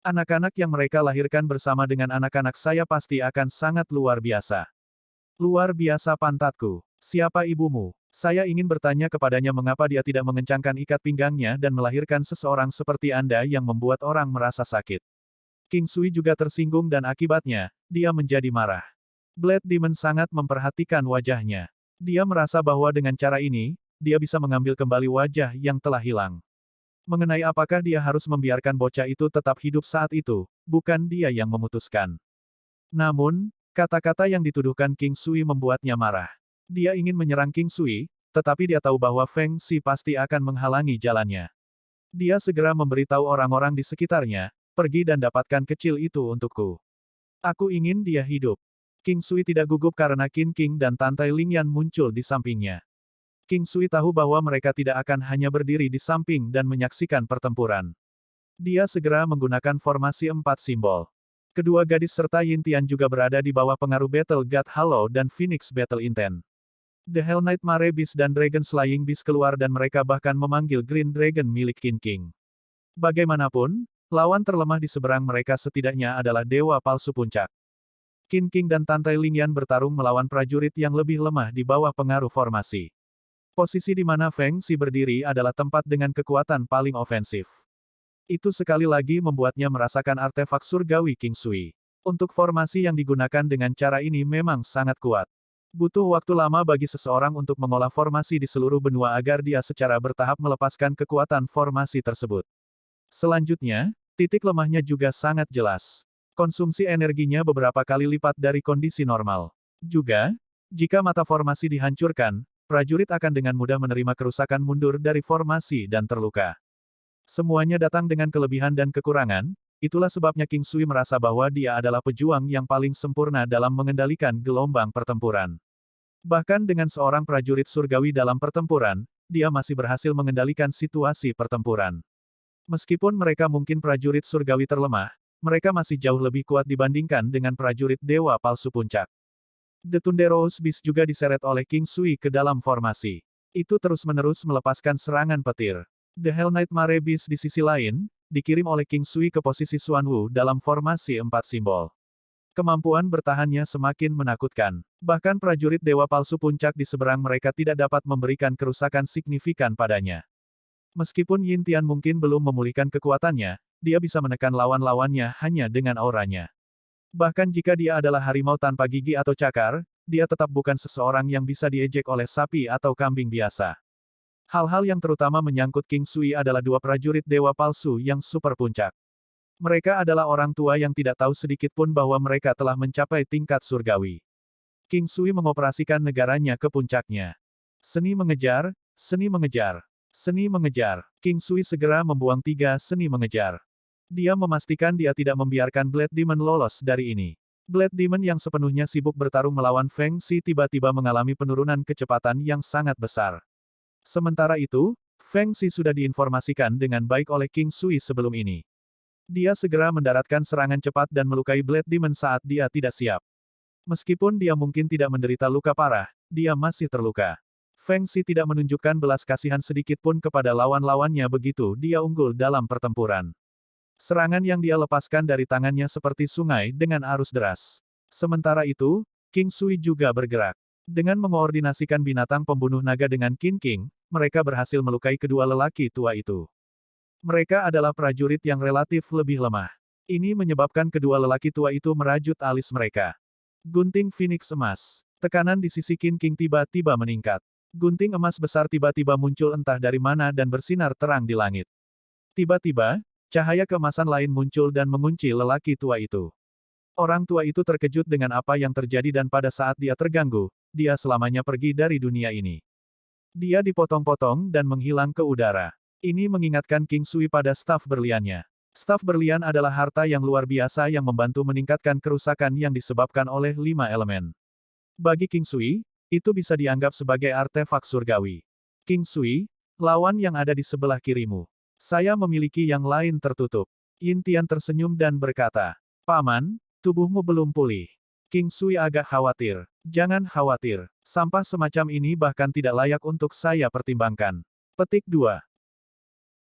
Anak-anak yang mereka lahirkan bersama dengan anak-anak saya pasti akan sangat luar biasa. Luar biasa pantatku. Siapa ibumu? Saya ingin bertanya kepadanya mengapa dia tidak mengencangkan ikat pinggangnya dan melahirkan seseorang seperti Anda yang membuat orang merasa sakit. King Sui juga tersinggung dan akibatnya, dia menjadi marah. Blade Demon sangat memperhatikan wajahnya. Dia merasa bahwa dengan cara ini, dia bisa mengambil kembali wajah yang telah hilang. Mengenai apakah dia harus membiarkan bocah itu tetap hidup saat itu, bukan dia yang memutuskan. Namun, kata-kata yang dituduhkan King Sui membuatnya marah. Dia ingin menyerang King Sui, tetapi dia tahu bahwa Feng Xi pasti akan menghalangi jalannya. Dia segera memberitahu orang-orang di sekitarnya, pergi dan dapatkan kecil itu untukku. Aku ingin dia hidup. King Sui tidak gugup karena Qin King dan Tantai Lingyan muncul di sampingnya. King Sui tahu bahwa mereka tidak akan hanya berdiri di samping dan menyaksikan pertempuran. Dia segera menggunakan formasi 4 simbol. Kedua gadis serta Yin Tian juga berada di bawah pengaruh Battle God Hollow dan Phoenix Battle Intent. The Hell Knight Mare Beast dan Dragon Slaying Beast keluar dan mereka bahkan memanggil Green Dragon milik Qin King. Bagaimanapun, lawan terlemah di seberang mereka setidaknya adalah Dewa Palsu Puncak. Qin King dan Tantai Lingyan bertarung melawan prajurit yang lebih lemah di bawah pengaruh formasi. Posisi di mana Feng Xi berdiri adalah tempat dengan kekuatan paling ofensif. Itu sekali lagi membuatnya merasakan artefak surgawi King Sui. Untuk formasi yang digunakan dengan cara ini memang sangat kuat. Butuh waktu lama bagi seseorang untuk mengolah formasi di seluruh benua agar dia secara bertahap melepaskan kekuatan formasi tersebut. Selanjutnya, titik lemahnya juga sangat jelas. Konsumsi energinya beberapa kali lipat dari kondisi normal. Juga, jika mata formasi dihancurkan, prajurit akan dengan mudah menerima kerusakan mundur dari formasi dan terluka. Semuanya datang dengan kelebihan dan kekurangan, itulah sebabnya King Sui merasa bahwa dia adalah pejuang yang paling sempurna dalam mengendalikan gelombang pertempuran. Bahkan dengan seorang prajurit surgawi dalam pertempuran, dia masih berhasil mengendalikan situasi pertempuran. Meskipun mereka mungkin prajurit surgawi terlemah, mereka masih jauh lebih kuat dibandingkan dengan prajurit Dewa Palsu Puncak. The Thunderous Beast juga diseret oleh King Sui ke dalam formasi. Itu terus-menerus melepaskan serangan petir. The Hell Knight Mare Beast di sisi lain, dikirim oleh King Sui ke posisi Xuan Wu dalam formasi 4 simbol. Kemampuan bertahannya semakin menakutkan. Bahkan prajurit Dewa Palsu Puncak di seberang mereka tidak dapat memberikan kerusakan signifikan padanya. Meskipun Yin Tian mungkin belum memulihkan kekuatannya, dia bisa menekan lawan-lawannya hanya dengan auranya. Bahkan jika dia adalah harimau tanpa gigi atau cakar, dia tetap bukan seseorang yang bisa diejek oleh sapi atau kambing biasa. Hal-hal yang terutama menyangkut King Sui adalah dua prajurit dewa palsu yang super puncak. Mereka adalah orang tua yang tidak tahu sedikit pun bahwa mereka telah mencapai tingkat surgawi. King Sui mengoperasikan negaranya ke puncaknya. Seni mengejar, seni mengejar, seni mengejar. King Sui segera membuang 3 seni mengejar. Dia memastikan dia tidak membiarkan Blade Demon lolos dari ini. Blade Demon yang sepenuhnya sibuk bertarung melawan Feng Xi tiba-tiba mengalami penurunan kecepatan yang sangat besar. Sementara itu, Feng Xi sudah diinformasikan dengan baik oleh King Sui sebelum ini. Dia segera mendaratkan serangan cepat dan melukai Blade Demon saat dia tidak siap. Meskipun dia mungkin tidak menderita luka parah, dia masih terluka. Feng Xi tidak menunjukkan belas kasihan sedikit pun kepada lawan-lawannya begitu dia unggul dalam pertempuran. Serangan yang dia lepaskan dari tangannya seperti sungai dengan arus deras. Sementara itu, King Sui juga bergerak. Dengan mengoordinasikan binatang pembunuh naga dengan Qin King, mereka berhasil melukai kedua lelaki tua itu. Mereka adalah prajurit yang relatif lebih lemah. Ini menyebabkan kedua lelaki tua itu merajut alis mereka. Gunting Phoenix Emas. Tekanan di sisi Qin King tiba-tiba meningkat. Gunting emas besar tiba-tiba muncul entah dari mana dan bersinar terang di langit. Tiba-tiba, cahaya keemasan lain muncul dan mengunci lelaki tua itu. Orang tua itu terkejut dengan apa yang terjadi dan pada saat dia terganggu, dia selamanya pergi dari dunia ini. Dia dipotong-potong dan menghilang ke udara. Ini mengingatkan King Sui pada staf berliannya. Staf berlian adalah harta yang luar biasa yang membantu meningkatkan kerusakan yang disebabkan oleh 5 elemen. Bagi King Sui, itu bisa dianggap sebagai artefak surgawi. King Sui, lawan yang ada di sebelah kirimu. Saya memiliki yang lain tertutup. Yin Tian tersenyum dan berkata, Paman, tubuhmu belum pulih. King Sui agak khawatir. Jangan khawatir. Sampah semacam ini bahkan tidak layak untuk saya pertimbangkan. Petik 2.